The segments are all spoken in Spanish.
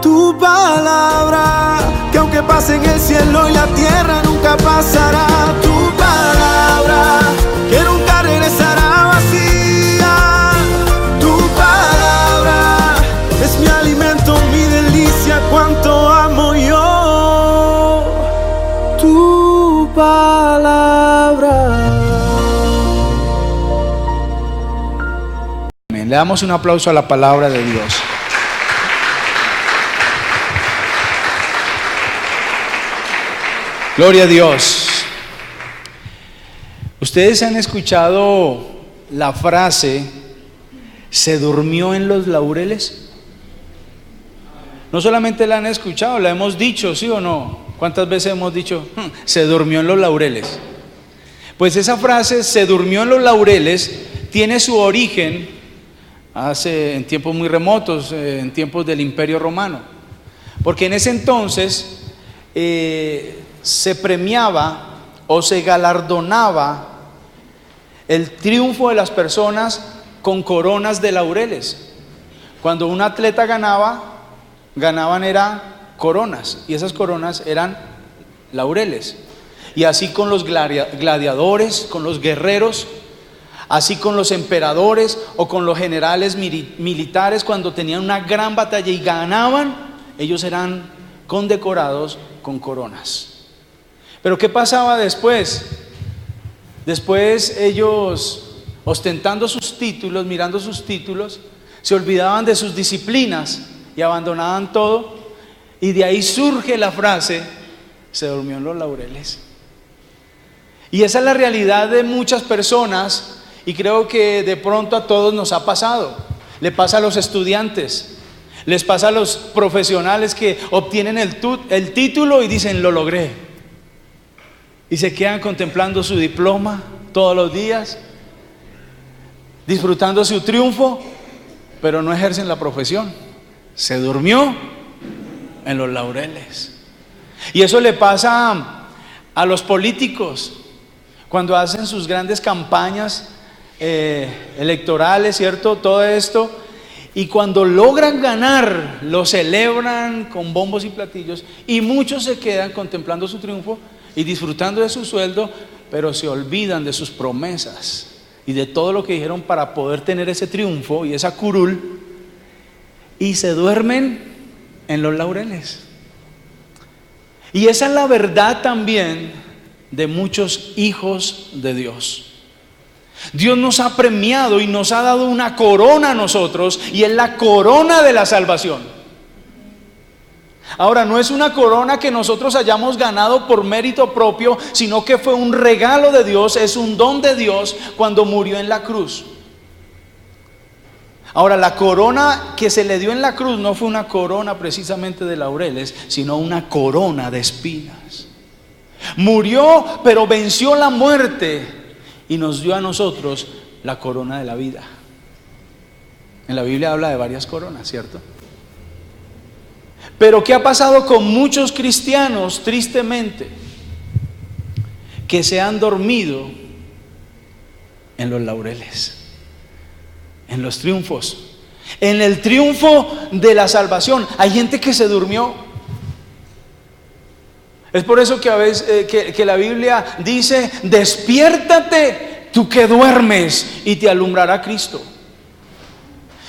Tu palabra, que aunque pase en el cielo y la tierra nunca pasará. Tu palabra, que nunca regresará vacía. Tu palabra es mi alimento, mi delicia, cuánto amo yo tu palabra. Le damos un aplauso a la palabra de Dios. Gloria a Dios. Ustedes han escuchado la frase "se durmió en los laureles". No solamente la han escuchado, la hemos dicho, ¿sí o no? ¿Cuántas veces hemos dicho "se durmió en los laureles"? Pues esa frase "se durmió en los laureles" tiene su origen en tiempos muy remotos, en tiempos del Imperio Romano, porque en ese entonces se premiaba o se galardonaba el triunfo de las personas con coronas de laureles. Cuando un atleta ganaban era coronas, y esas coronas eran laureles. Y así con los gladiadores, con los guerreros, así con los emperadores o con los generales militares, cuando tenían una gran batalla y ganaban, ellos eran condecorados con coronas. Pero ¿qué pasaba después? Después ellos, ostentando sus títulos, mirando sus títulos, se olvidaban de sus disciplinas y abandonaban todo, y de ahí surge la frase "se durmió en los laureles". Y esa es la realidad de muchas personas, y creo que de pronto a todos nos ha pasado. Le pasa a los estudiantes, les pasa a los profesionales que obtienen el título y dicen "lo logré", y se quedan contemplando su diploma todos los días, disfrutando su triunfo, pero no ejercen la profesión. Se durmió en los laureles. Y eso le pasa a los políticos cuando hacen sus grandes campañas electorales, ¿cierto? Todo esto, y cuando logran ganar, lo celebran con bombos y platillos, y muchos se quedan contemplando su triunfo y disfrutando de su sueldo, pero se olvidan de sus promesas y de todo lo que dijeron para poder tener ese triunfo y esa curul, y se duermen en los laureles. Y esa es la verdad también de muchos hijos de Dios. Dios nos ha premiado y nos ha dado una corona a nosotros, y es la corona de la salvación. Ahora, no es una corona que nosotros hayamos ganado por mérito propio, sino que fue un regalo de Dios, es un don de Dios cuando murió en la cruz. Ahora, la corona que se le dio en la cruz no fue una corona precisamente de laureles, sino una corona de espinas. Murió, pero venció la muerte y nos dio a nosotros la corona de la vida. En la Biblia habla de varias coronas, ¿cierto? Pero ¿qué ha pasado con muchos cristianos, tristemente? Que se han dormido en los laureles, en los triunfos, en el triunfo de la salvación. Hay gente que se durmió. Es por eso que a veces que la Biblia dice: despiértate tú que duermes, y te alumbrará Cristo.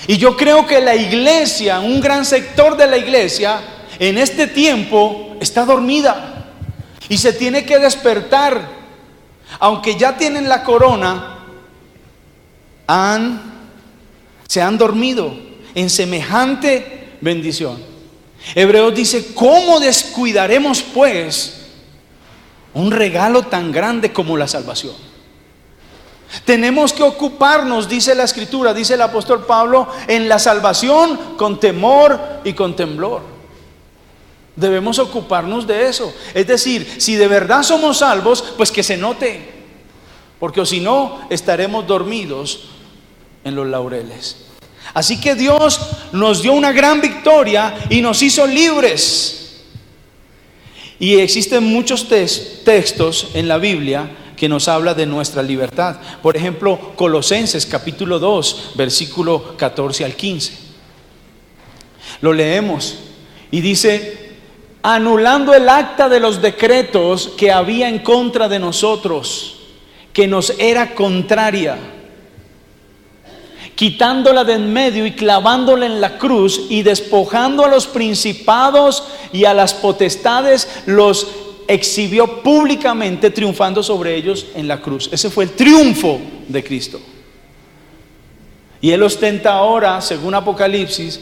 Y yo creo que la iglesia, un gran sector de la iglesia en este tiempo está dormida y se tiene que despertar. Aunque ya tienen la corona, se han dormido en semejante bendición. Hebreos dice: ¿cómo descuidaremos pues un regalo tan grande como la salvación? Tenemos que ocuparnos, dice la Escritura, dice el apóstol Pablo, en la salvación con temor y con temblor. Debemos ocuparnos de eso. Es decir, si de verdad somos salvos, pues que se note, porque o si no, estaremos dormidos en los laureles. Así que Dios nos dio una gran victoria y nos hizo libres. Y existen muchos textos en la Biblia que nos habla de nuestra libertad. Por ejemplo, Colosenses capítulo 2, versículo 14 al 15. Lo leemos Y dice, anulando el acta de los decretos que había en contra de nosotros, que nos era contraria, quitándola de en medio y clavándola en la cruz, y despojando a los principados y a las potestades, los exhibió públicamente, triunfando sobre ellos en la cruz. Ese fue el triunfo de Cristo. Y Él ostenta ahora, según Apocalipsis,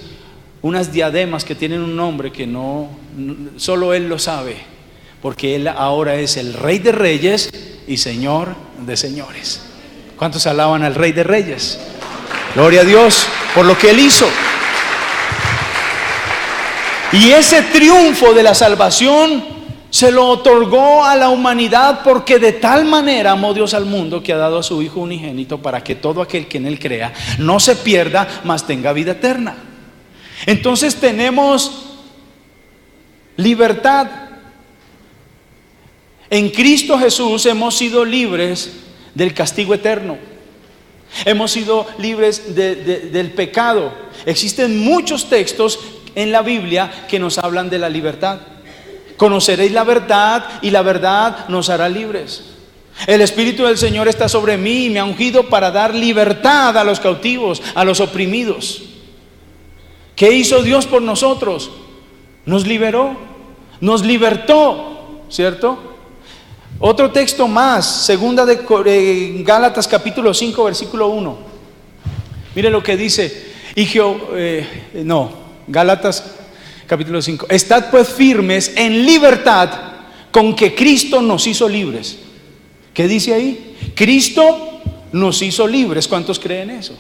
unas diademas que tienen un nombre que solo Él lo sabe, porque Él ahora es el Rey de Reyes y Señor de Señores. ¿Cuántos alaban al Rey de Reyes? Gloria a Dios por lo que Él hizo. Y ese triunfo de la salvación se lo otorgó a la humanidad, porque de tal manera amó Dios al mundo que ha dado a su Hijo unigénito, para que todo aquel que en Él crea no se pierda, mas tenga vida eterna. Entonces tenemos libertad. En Cristo Jesús hemos sido libres del castigo eterno. Hemos sido libres del pecado. Existen muchos textos en la Biblia que nos hablan de la libertad. Conoceréis la verdad y la verdad nos hará libres. El Espíritu del Señor está sobre mí y me ha ungido para dar libertad a los cautivos, a los oprimidos. ¿Qué hizo Dios por nosotros? Nos liberó, nos libertó, ¿cierto? Otro texto más, segunda de Gálatas capítulo 5 versículo 1. Mire lo que dice. Gálatas capítulo 5. Estad pues firmes en libertad con que Cristo nos hizo libres. ¿Qué dice ahí? Cristo nos hizo libres. ¿Cuántos creen eso?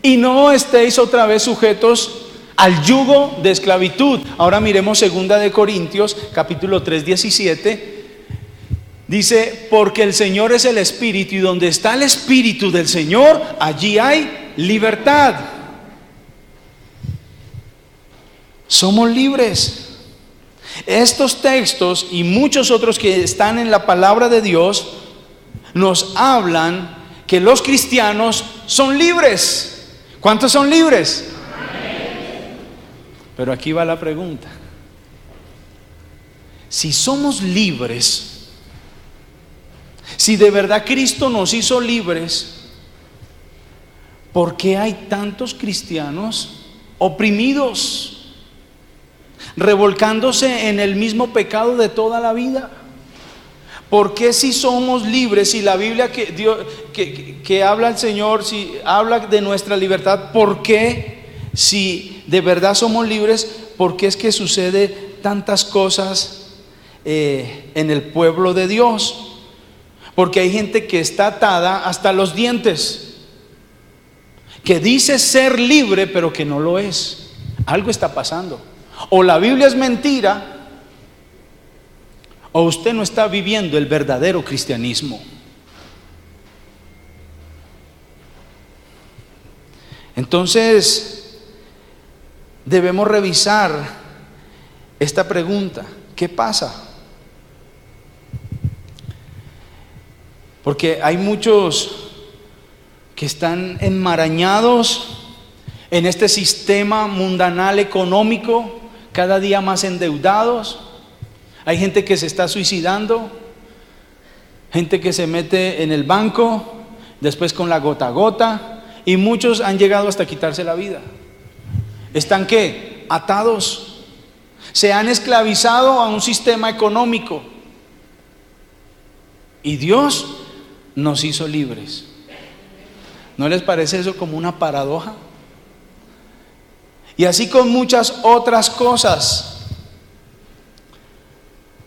Y no estéis otra vez sujetos al yugo de esclavitud. Ahora miremos segunda de Corintios capítulo 3, 17. Dice, porque el Señor es el Espíritu, y donde está el Espíritu del Señor, allí hay libertad. Somos libres. Estos textos y muchos otros que están en la palabra de Dios nos hablan que los cristianos son libres. ¿Cuántos son libres? Pero aquí va la pregunta. Si somos libres, si de verdad Cristo nos hizo libres, ¿por qué hay tantos cristianos oprimidos, revolcándose en el mismo pecado de toda la vida? ¿Por qué si somos libres, si la Biblia que habla el Señor, si habla de nuestra libertad, por qué si de verdad somos libres, por qué es que sucede tantas cosas en el pueblo de Dios? Porque hay gente que está atada hasta los dientes, que dice ser libre pero que no lo es. Algo está pasando. O la Biblia es mentira, o usted no está viviendo el verdadero cristianismo. Entonces debemos revisar esta pregunta: ¿qué pasa? Porque hay muchos que están enmarañados en este sistema mundanal económico, cada día más endeudados. Hay gente que se está suicidando, gente que se mete en el banco, después con la gota a gota, y muchos han llegado hasta quitarse la vida. ¿Están qué? Atados. Se han esclavizado a un sistema económico. Y Dios nos hizo libres. ¿No les parece eso como una paradoja? Y así con muchas otras cosas.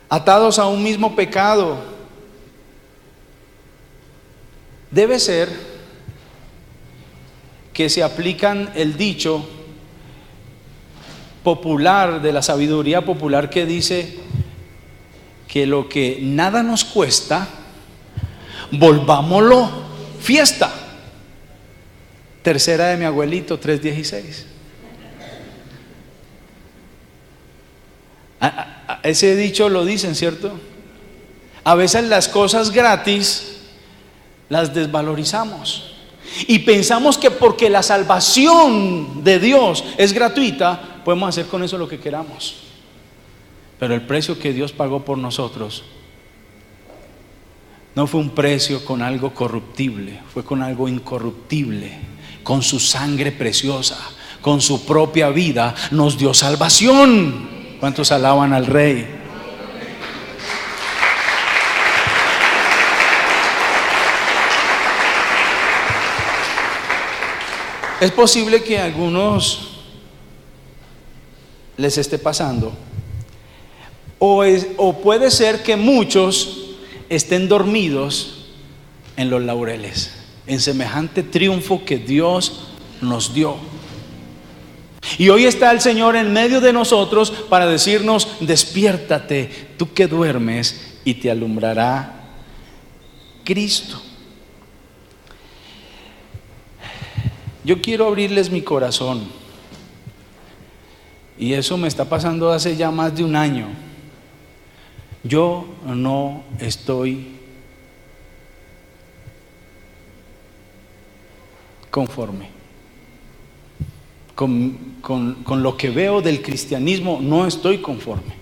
Atados a un mismo pecado. Debe ser que se aplican el dicho popular, de la sabiduría popular, que dice que lo que nada nos cuesta, volvámoslo fiesta. Tercera de mi abuelito, 3:16. Ese dicho lo dicen, ¿cierto? A veces las cosas gratis las desvalorizamos y pensamos que porque la salvación de Dios es gratuita, podemos hacer con eso lo que queramos. Pero el precio que Dios pagó por nosotros no fue un precio con algo corruptible, fue con algo incorruptible, con su sangre preciosa, con su propia vida, nos dio salvación. ¿Cuántos alaban al Rey? Es posible que a algunos les esté pasando, o puede ser que muchos estén dormidos en los laureles, en semejante triunfo que Dios nos dio. Y hoy está el Señor en medio de nosotros para decirnos: despiértate, tú que duermes, y te alumbrará Cristo. Yo quiero abrirles mi corazón, y eso me está pasando hace ya más de un año. Yo no estoy conforme con lo que veo del cristianismo. No estoy conforme.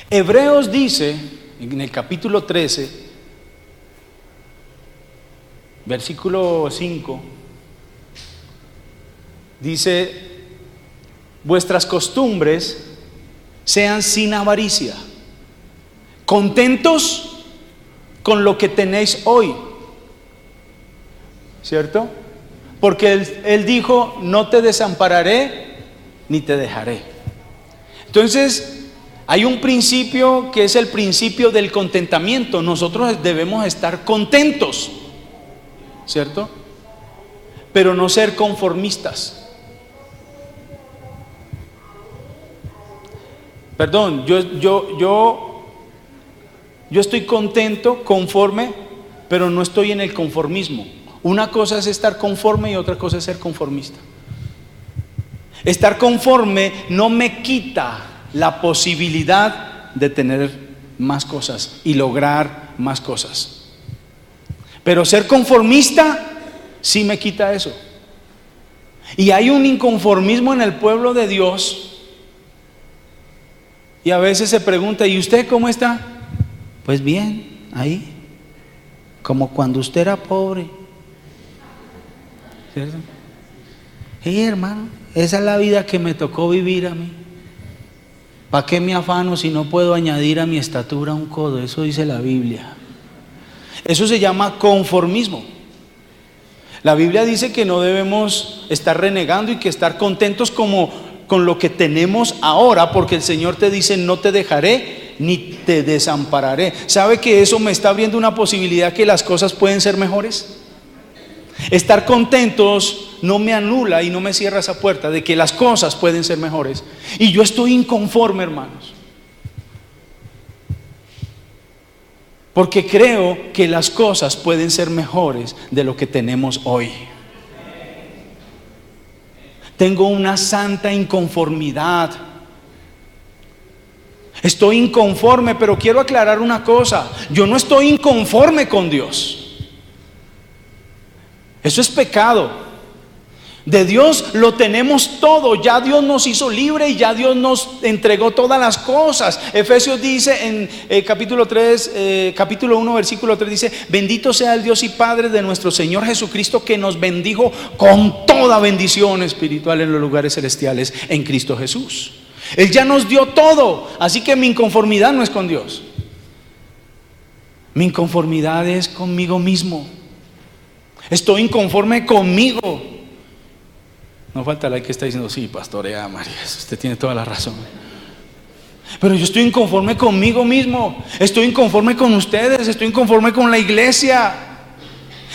Hebreos dice en el capítulo 13, versículo 5, dice: vuestras costumbres sean sin avaricia, contentos con lo que tenéis hoy. ¿Cierto? Porque él dijo: no te desampararé ni te dejaré. Entonces hay un principio que es el principio del contentamiento. Nosotros debemos estar contentos, ¿cierto? Pero no ser conformistas. Perdón, yo estoy contento, conforme, pero no estoy en el conformismo. Una cosa es estar conforme y otra cosa es ser conformista. Estar conforme no me quita la posibilidad de tener más cosas y lograr más cosas. Pero ser conformista sí me quita eso. Y hay un inconformismo en el pueblo de Dios. Y a veces se pregunta: ¿y usted cómo está? Pues bien, ahí, como cuando usted era pobre. ¿Cierto? Sí, hermano, esa es la vida que me tocó vivir a mí. ¿Para qué me afano si no puedo añadir a mi estatura un codo? Eso dice la Biblia. Eso se llama conformismo. La Biblia dice que no debemos estar renegando y que estar contentos con lo que tenemos ahora, porque el Señor te dice: no te dejaré ni te desampararé. ¿Sabe que eso me está abriendo una posibilidad que las cosas pueden ser mejores? Estar contentos no me anula y no me cierra esa puerta de que las cosas pueden ser mejores. Y yo estoy inconforme, hermanos, porque creo que las cosas pueden ser mejores de lo que tenemos hoy. Tengo una santa inconformidad. Estoy inconforme, pero quiero aclarar una cosa: yo no estoy inconforme con Dios. Eso es pecado. De Dios lo tenemos todo. Ya Dios nos hizo libre y ya Dios nos entregó todas las cosas. Efesios dice en capítulo 1 versículo 3 dice: bendito sea el Dios y Padre de nuestro Señor Jesucristo, que nos bendijo con toda bendición espiritual en los lugares celestiales en Cristo Jesús. Él ya nos dio todo. Así que mi inconformidad no es con Dios. Mi inconformidad es conmigo mismo. Estoy inconforme conmigo. No falta la que está diciendo: sí, pastorea María, usted tiene toda la razón. Pero yo estoy inconforme conmigo mismo. Estoy inconforme con ustedes. Estoy inconforme con la iglesia.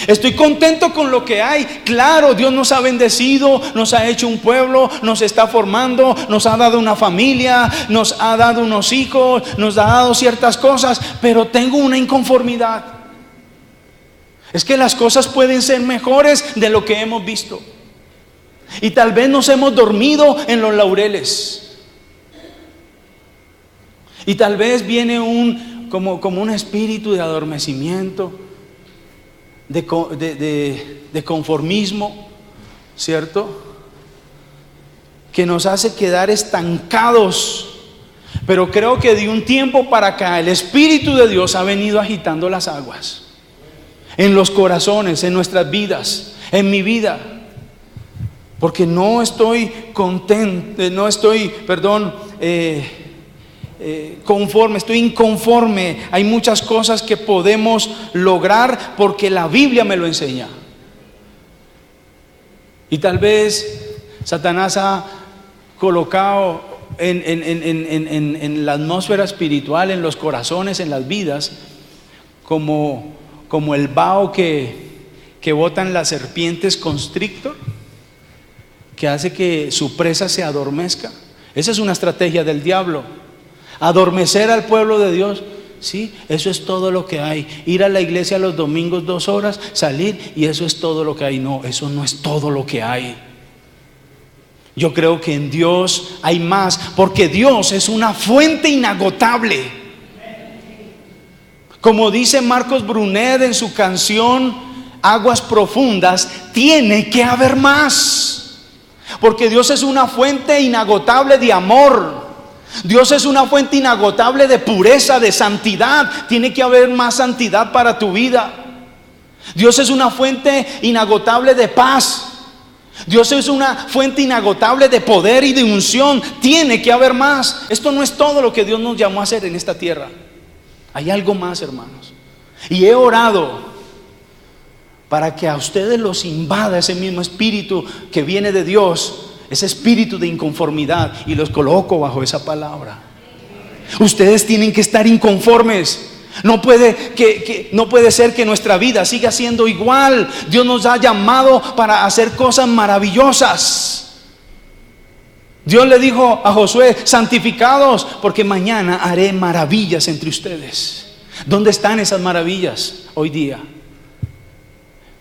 Estoy contento con lo que hay. Claro, Dios nos ha bendecido, nos ha hecho un pueblo, nos está formando, nos ha dado una familia, nos ha dado unos hijos, nos ha dado ciertas cosas, pero tengo una inconformidad. Es que las cosas pueden ser mejores de lo que hemos visto. Y tal vez nos hemos dormido en los laureles. Y tal vez viene como un espíritu de adormecimiento, de conformismo, ¿cierto? que nos hace quedar estancados. Pero creo que de un tiempo para acá el Espíritu de Dios ha venido agitando las aguas en los corazones, en nuestras vidas, en mi vida. Porque no estoy contento, conforme, estoy inconforme. Hay muchas cosas que podemos lograr porque la Biblia me lo enseña. Y tal vez Satanás ha colocado en la atmósfera espiritual, en los corazones, en las vidas, como el vaho que botan las serpientes constrictor, que hace que su presa se adormezca. Esa es una estrategia del diablo. Adormecer al pueblo de Dios. Sí, eso es todo lo que hay. Ir a la iglesia los domingos 2 horas, salir y eso es todo lo que hay. No, eso no es todo lo que hay. Yo creo que en Dios hay más, porque Dios es una fuente inagotable. Como dice Marcos Brunet en su canción Aguas Profundas, tiene que haber más. Porque Dios es una fuente inagotable de amor. Dios es una fuente inagotable de pureza, de santidad. Tiene que haber más santidad para tu vida. Dios es una fuente inagotable de paz. Dios es una fuente inagotable de poder y de unción. Tiene que haber más. Esto no es todo lo que Dios nos llamó a hacer en esta tierra. Hay algo más, hermanos. Y he orado para que a ustedes los invada ese mismo espíritu que viene de Dios, ese espíritu de inconformidad, y los coloco bajo esa palabra. Ustedes tienen que estar inconformes. No puede ser que nuestra vida siga siendo igual. Dios nos ha llamado para hacer cosas maravillosas. Dios le dijo a Josué: santificados, porque mañana haré maravillas entre ustedes. ¿Dónde están esas maravillas hoy día?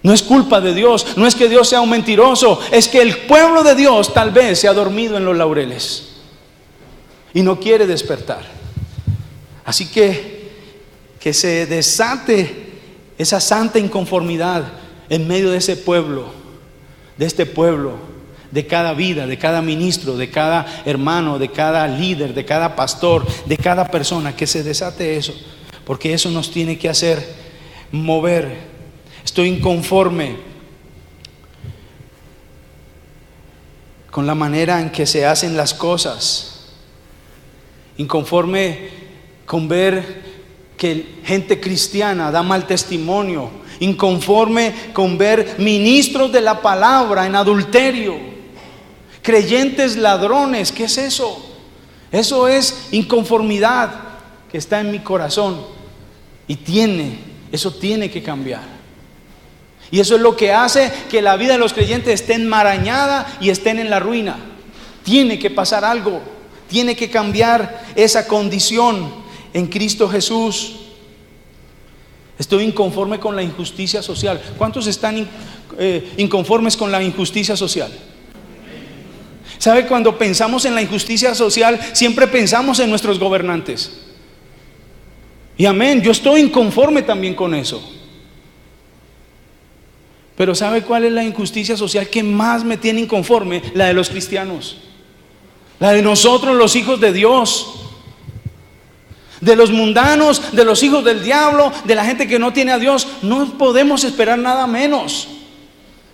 No es culpa de Dios, no es que Dios sea un mentiroso, es que el pueblo de Dios tal vez se ha dormido en los laureles y no quiere despertar. Así que se desate esa santa inconformidad en medio de ese pueblo, de este pueblo, de cada vida, de cada ministro, de cada hermano, de cada líder, de cada pastor, de cada persona. Que se desate eso, porque eso nos tiene que hacer mover. Estoy inconforme con la manera en que se hacen las cosas, inconforme con ver que gente cristiana da mal testimonio, inconforme con ver ministros de la palabra en adulterio, creyentes ladrones. ¿Qué es eso? Eso es inconformidad que está en mi corazón y eso tiene que cambiar. Y eso es lo que hace que la vida de los creyentes esté enmarañada y estén en la ruina. Tiene que pasar algo, tiene que cambiar esa condición en Cristo Jesús. Estoy inconforme con la injusticia social. ¿Cuántos están inconformes con la injusticia social? ¿Sabe? Cuando pensamos en la injusticia social, siempre pensamos en nuestros gobernantes. Y amén, yo estoy inconforme también con eso. Pero ¿sabe cuál es la injusticia social que más me tiene inconforme? La de los cristianos, la de nosotros los hijos de Dios, de los mundanos, de los hijos del diablo, de la gente que no tiene a Dios. No podemos esperar nada menos.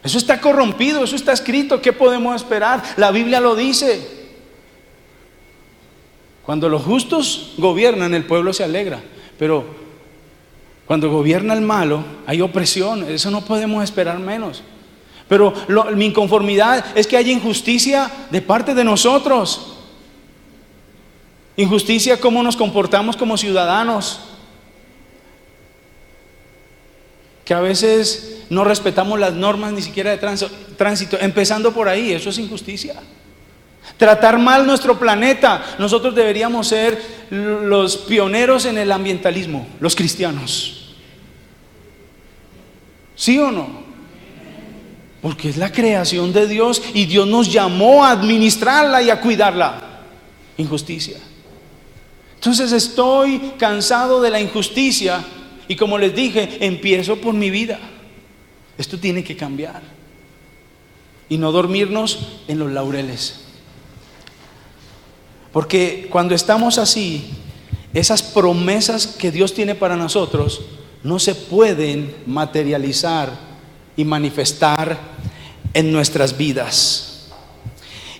Eso está corrompido, eso está escrito. ¿Qué podemos esperar? La Biblia lo dice. Cuando los justos gobiernan, el pueblo se alegra, pero cuando gobierna el malo, hay opresión. Eso no podemos esperar menos. Pero mi inconformidad es que haya injusticia de parte de nosotros. Injusticia, cómo nos comportamos como ciudadanos, que a veces no respetamos las normas ni siquiera de tránsito. Empezando por ahí, eso es injusticia. Tratar mal nuestro planeta. Nosotros deberíamos ser los pioneros en el ambientalismo, los cristianos. ¿Sí o no? Porque es la creación de Dios y Dios nos llamó a administrarla y a cuidarla. Injusticia. Entonces estoy cansado de la injusticia y, como les dije, empiezo por mi vida. Esto tiene que cambiar y no dormirnos en los laureles. Porque cuando estamos así, esas promesas que Dios tiene para nosotros no se pueden materializar y manifestar en nuestras vidas.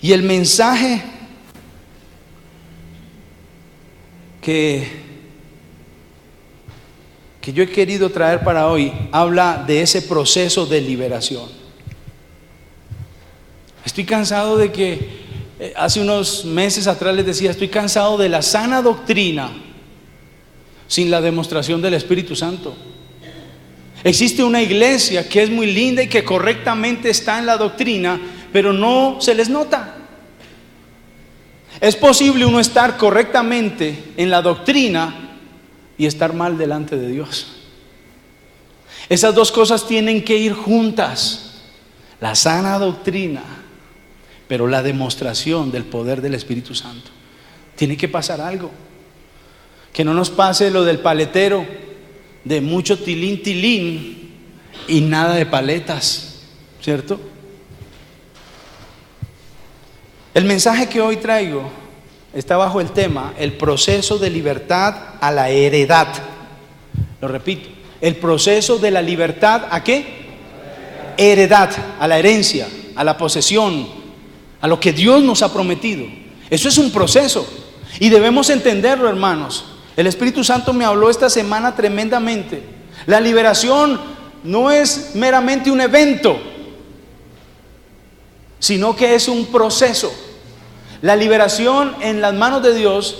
Y el mensaje que yo he querido traer para hoy habla de ese proceso de liberación. Estoy cansado de que hace unos meses atrás les decía, estoy cansado de la sana doctrina sin la demostración del Espíritu Santo. Existe una iglesia que es muy linda y que correctamente está en la doctrina, pero no se les nota. Es posible uno estar correctamente en la doctrina y estar mal delante de Dios. Esas dos cosas tienen que ir juntas. La sana doctrina, pero la demostración del poder del Espíritu Santo. Tiene que pasar algo. Que no nos pase lo del paletero, de mucho tilín, tilín y nada de paletas, ¿cierto? El mensaje que hoy traigo está bajo el tema, el proceso de libertad a la heredad. Lo repito, el proceso de la libertad ¿a qué? Heredad, a la herencia, a la posesión, a lo que Dios nos ha prometido. Eso es un proceso y debemos entenderlo, hermanos. El Espíritu Santo me habló esta semana tremendamente. La liberación no es meramente un evento, sino que es un proceso. La liberación en las manos de Dios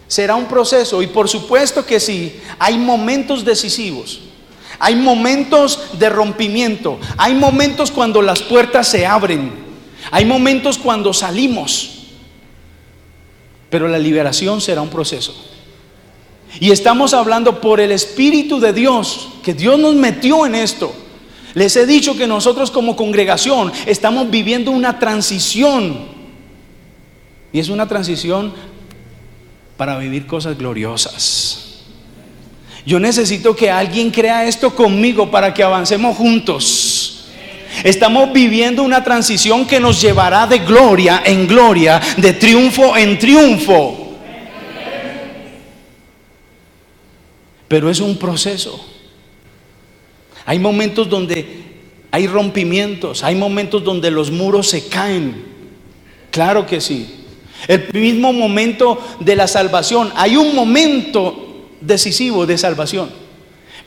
será un proceso, y por supuesto que sí, hay momentos decisivos, hay momentos de rompimiento, hay momentos cuando las puertas se abren, hay momentos cuando salimos, pero la liberación será un proceso. Y estamos hablando por el Espíritu de Dios, que Dios nos metió en esto. Les he dicho que nosotros como congregación estamos viviendo una transición, y es una transición para vivir cosas gloriosas. Yo necesito que alguien crea esto conmigo para que avancemos juntos. Estamos viviendo una transición que nos llevará de gloria en gloria, de triunfo en triunfo. Pero es un proceso. Hay momentos donde hay rompimientos, hay momentos donde los muros se caen. Claro que sí. El mismo momento de la salvación, hay un momento decisivo de salvación.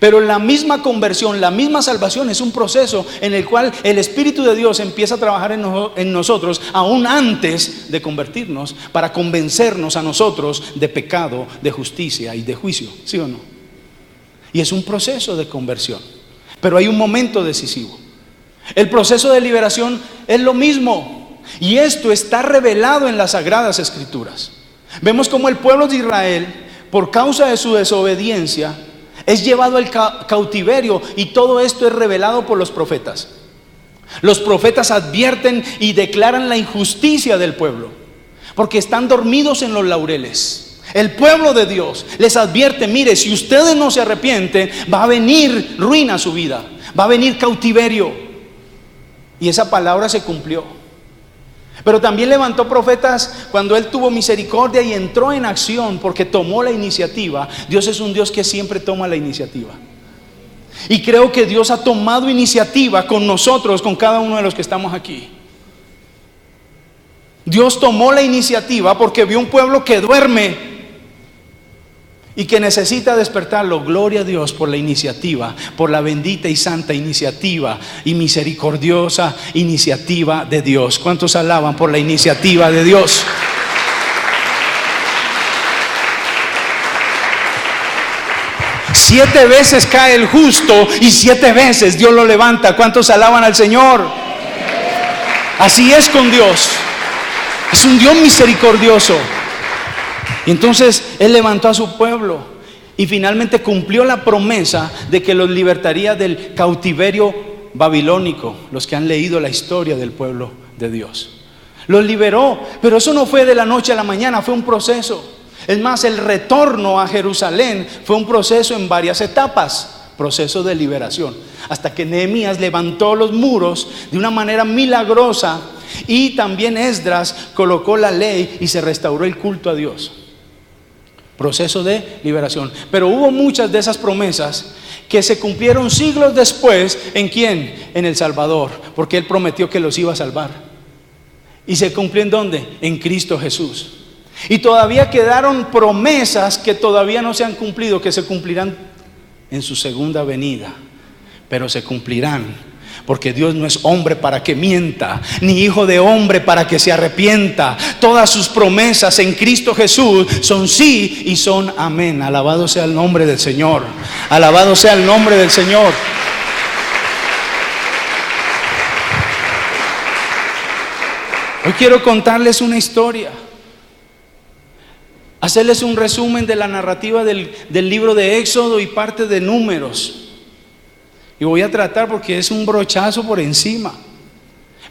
Pero la misma conversión, la misma salvación es un proceso en el cual el Espíritu de Dios empieza a trabajar en nosotros aún antes de convertirnos, para convencernos a nosotros de pecado, de justicia y de juicio. ¿Sí o no? Y es un proceso de conversión, pero hay un momento decisivo. El proceso de liberación es lo mismo, y esto está revelado en las Sagradas Escrituras. Vemos cómo el pueblo de Israel, por causa de su desobediencia, es llevado al cautiverio, y todo esto es revelado por los profetas. Los profetas advierten y declaran la injusticia del pueblo, porque están dormidos en los laureles. El pueblo de Dios les advierte: mire, si ustedes no se arrepienten, va a venir ruina a su vida, va a venir cautiverio. Y esa palabra se cumplió. Pero también levantó profetas cuando Él tuvo misericordia y entró en acción, porque tomó la iniciativa. Dios es un Dios que siempre toma la iniciativa. Y creo que Dios ha tomado iniciativa con nosotros, con cada uno de los que estamos aquí. Dios tomó la iniciativa porque vio un pueblo que duerme y que necesita despertarlo. Gloria a Dios por la iniciativa, por la bendita y santa iniciativa y misericordiosa iniciativa de Dios. ¿Cuántos alaban por la iniciativa de Dios? Siete veces cae el justo y 7 veces Dios lo levanta. ¿Cuántos alaban al Señor? Así es con Dios. Es un Dios misericordioso. Y entonces Él levantó a su pueblo y finalmente cumplió la promesa de que los libertaría del cautiverio babilónico. Los que han leído la historia del pueblo de Dios, los liberó. Pero eso no fue de la noche a la mañana, fue un proceso. Es más, el retorno a Jerusalén fue un proceso en varias etapas. Proceso de liberación, hasta que Nehemías levantó los muros de una manera milagrosa Y también Esdras colocó la ley y se restauró el culto a Dios. Proceso de liberación. Pero hubo muchas de esas promesas que se cumplieron siglos después. ¿En quién? En el Salvador, porque Él prometió que los iba a salvar. ¿Y se cumplió en dónde? En Cristo Jesús. Y todavía quedaron promesas que todavía no se han cumplido, que se cumplirán en su segunda venida. Pero se cumplirán, porque Dios no es hombre para que mienta, ni hijo de hombre para que se arrepienta. Todas sus promesas en Cristo Jesús son sí y son amén. Alabado sea el nombre del Señor. Alabado sea el nombre del Señor. Hoy quiero contarles una historia, hacerles un resumen de la narrativa del libro de Éxodo y parte de Números. Y voy a tratar, porque es un brochazo por encima,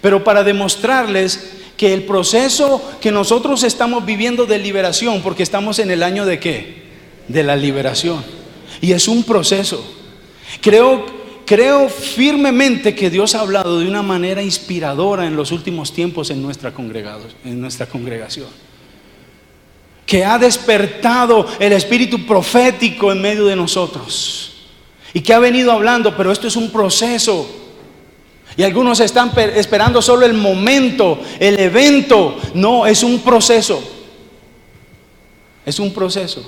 pero para demostrarles que el proceso que nosotros estamos viviendo de liberación, porque estamos en el año de ¿qué? De la liberación. Y es un proceso. Creo firmemente que Dios ha hablado de una manera inspiradora en los últimos tiempos en nuestra congregación, que ha despertado el espíritu profético en medio de nosotros y que ha venido hablando. Pero esto es un proceso, y algunos están esperando solo el momento, el evento. No, es un proceso. Es un proceso.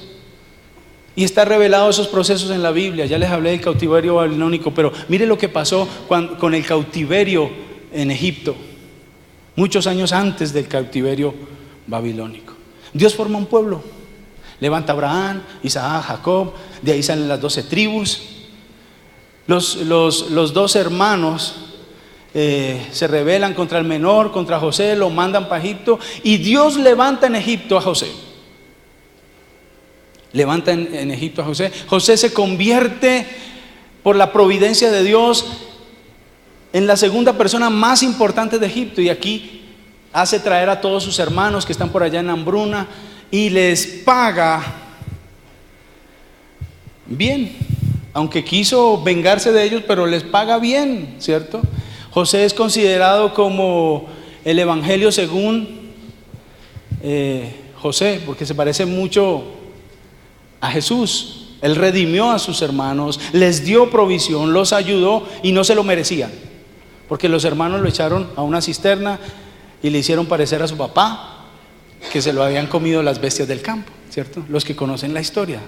Y está revelado esos procesos en la Biblia. Ya les hablé del cautiverio babilónico, pero mire lo que pasó con el cautiverio en Egipto, muchos años antes del cautiverio babilónico. Dios forma un pueblo, levanta a Abraham, Isaac, Jacob. De ahí salen las 12 tribus. Los 2 hermanos se rebelan contra el menor, contra José, lo mandan para Egipto, y Dios levanta en Egipto a José. Levanta en Egipto a José. José se convierte, por la providencia de Dios, en la segunda persona más importante de Egipto. Y aquí hace traer a todos sus hermanos que están por allá en hambruna y les paga bien, aunque quiso vengarse de ellos, pero les paga bien, ¿cierto? José es considerado como el evangelio según José, porque se parece mucho a Jesús. Él redimió a sus hermanos, les dio provisión, los ayudó y no se lo merecían, porque los hermanos lo echaron a una cisterna y le hicieron parecer a su papá, que se lo habían comido las bestias del campo, ¿cierto? Los que conocen la historia,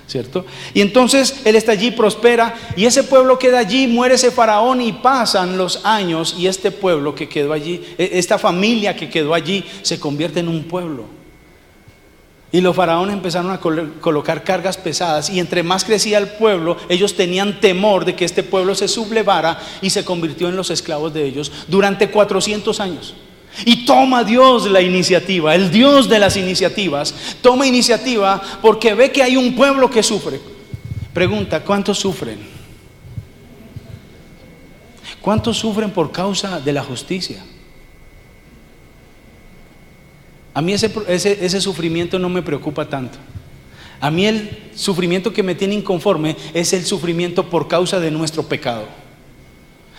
¿cierto? Y entonces él está allí, prospera, y ese pueblo queda allí. Muere ese faraón y pasan los años, y este pueblo que quedó allí, esta familia que quedó allí, se convierte en un pueblo. Y los faraones empezaron a colocar cargas pesadas, y entre más crecía el pueblo, ellos tenían temor de que este pueblo se sublevara y se convirtió en los esclavos de ellos durante 400 años. Y toma Dios la iniciativa, el Dios de las iniciativas, toma iniciativa porque ve que hay un pueblo que sufre. Pregunta: ¿cuántos sufren? ¿Cuántos sufren por causa de la justicia? A mí ese sufrimiento no me preocupa tanto. A mí el sufrimiento que me tiene inconforme es el sufrimiento por causa de nuestro pecado.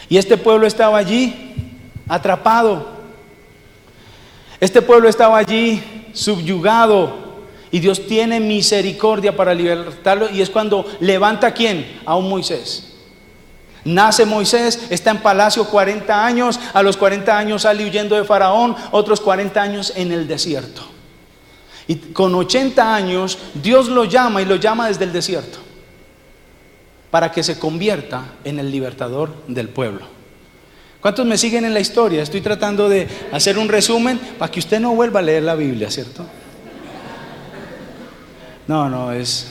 Y este pueblo estaba allí atrapado. Este pueblo estaba allí subyugado, y Dios tiene misericordia para libertarlo. Y es cuando levanta ¿a quién? A un Moisés. Nace Moisés, está en palacio 40 años, a los 40 años sale huyendo de Faraón, otros 40 años en el desierto. Y con 80 años Dios lo llama, y lo llama desde el desierto, para que se convierta en el libertador del pueblo. ¿Cuántos me siguen en la historia? Estoy tratando de hacer un resumen para que usted no vuelva a leer la Biblia, ¿cierto? No, es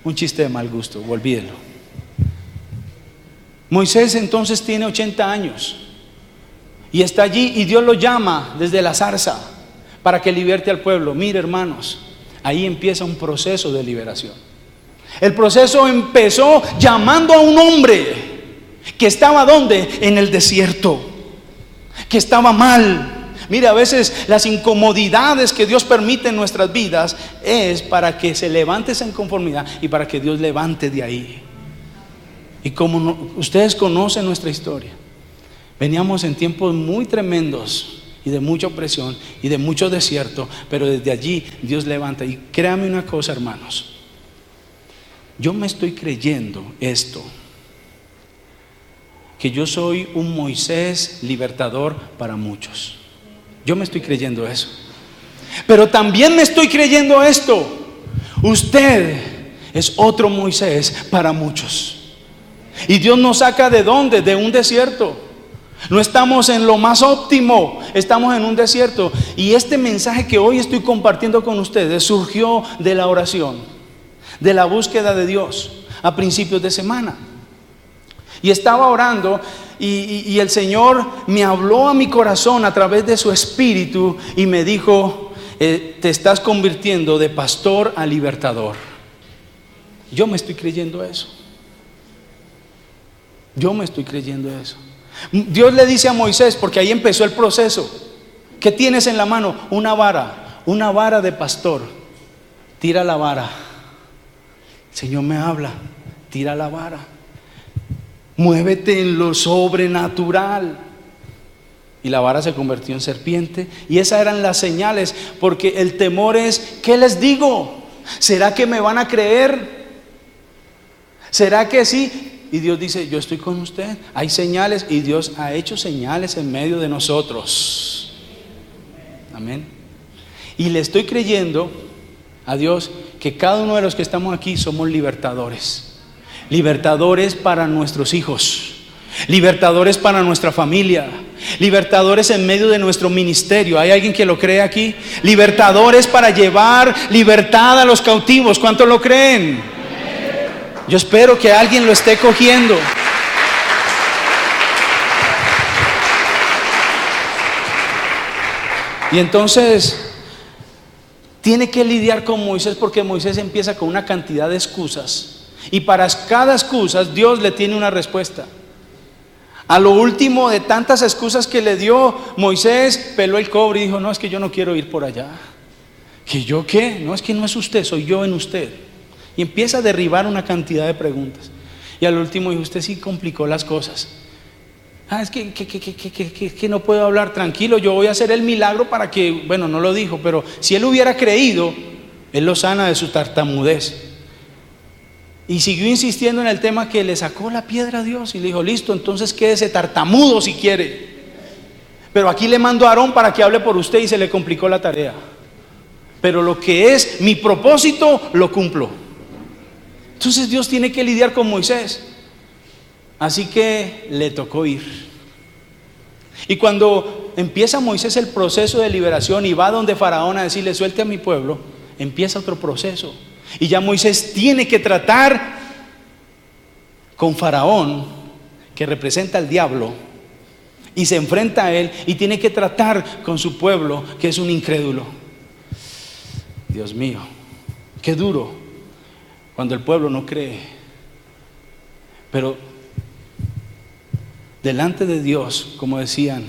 un chiste de mal gusto, olvídelo. Moisés entonces tiene 80 años y está allí, y Dios lo llama desde la zarza para que liberte al pueblo. Mire, hermanos, ahí empieza un proceso de liberación. El proceso empezó llamando a un hombre que estaba ¿dónde? En el desierto, que estaba mal. Mire, a veces las incomodidades que Dios permite en nuestras vidas es para que se levante esa inconformidad y para que Dios levante de ahí. Y como ustedes conocen nuestra historia, veníamos en tiempos muy tremendos, y y de mucha opresión y de mucho desierto, pero desde allí Dios levanta. Y créame una cosa, hermanos, yo me estoy creyendo esto, que yo soy un Moisés libertador para muchos. Yo me estoy creyendo eso, pero también me estoy creyendo esto: usted es otro Moisés para muchos. Y Dios nos saca ¿de dónde? De un desierto. No estamos en lo más óptimo, estamos en un desierto. Y este mensaje que hoy estoy compartiendo con ustedes surgió de la oración, de la búsqueda de Dios a principios de semana. Y estaba orando y el Señor me habló a mi corazón a través de su espíritu y me dijo: te estás convirtiendo de pastor a libertador. Yo me estoy creyendo eso. Yo me estoy creyendo eso. Dios le dice a Moisés, porque ahí empezó el proceso: ¿qué tienes en la mano? Una vara de pastor. Tira la vara. El Señor me habla: tira la vara. Muévete en lo sobrenatural. Y la vara se convirtió en serpiente. Y esas eran las señales, porque el temor es: ¿qué les digo? ¿Será que me van a creer? ¿Será que sí? Y Dios dice: yo estoy con usted. Hay señales, y Dios ha hecho señales en medio de nosotros. Amén. Y le estoy creyendo a Dios que cada uno de los que estamos aquí somos libertadores. Libertadores para nuestros hijos, libertadores para nuestra familia, libertadores en medio de nuestro ministerio. ¿Hay alguien que lo cree aquí? Libertadores para llevar libertad a los cautivos. ¿Cuántos lo creen? Yo espero que alguien lo esté cogiendo. Y entonces tiene que lidiar con Moisés, porque Moisés empieza con una cantidad de excusas. Y para cada excusa Dios le tiene una respuesta. A lo último de tantas excusas que le dio, Moisés peló el cobre y dijo: no, es que yo no quiero ir por allá. ¿Que yo qué? No, es que no es usted, soy yo en usted. Y empieza a derribar una cantidad de preguntas. Y al último dijo: usted sí complicó las cosas. Es que no puedo hablar. Tranquilo, yo voy a hacer el milagro para que, bueno, no lo dijo, pero si él hubiera creído, él lo sana de su tartamudez. Y siguió insistiendo en el tema, que le sacó la piedra a Dios y le dijo: listo, entonces quédese tartamudo si quiere, pero aquí le mando a Aarón para que hable por usted. Y se le complicó la tarea, pero lo que es mi propósito lo cumplo. Entonces Dios tiene que lidiar con Moisés, así que le tocó ir. Y cuando empieza Moisés el proceso de liberación y va donde Faraón a decirle: suelte a mi pueblo, empieza otro proceso. Y ya Moisés tiene que tratar con Faraón, que representa al diablo, y se enfrenta a él, y tiene que tratar con su pueblo, que es un incrédulo. Dios mío, qué duro cuando el pueblo no cree. Pero delante de Dios, como decían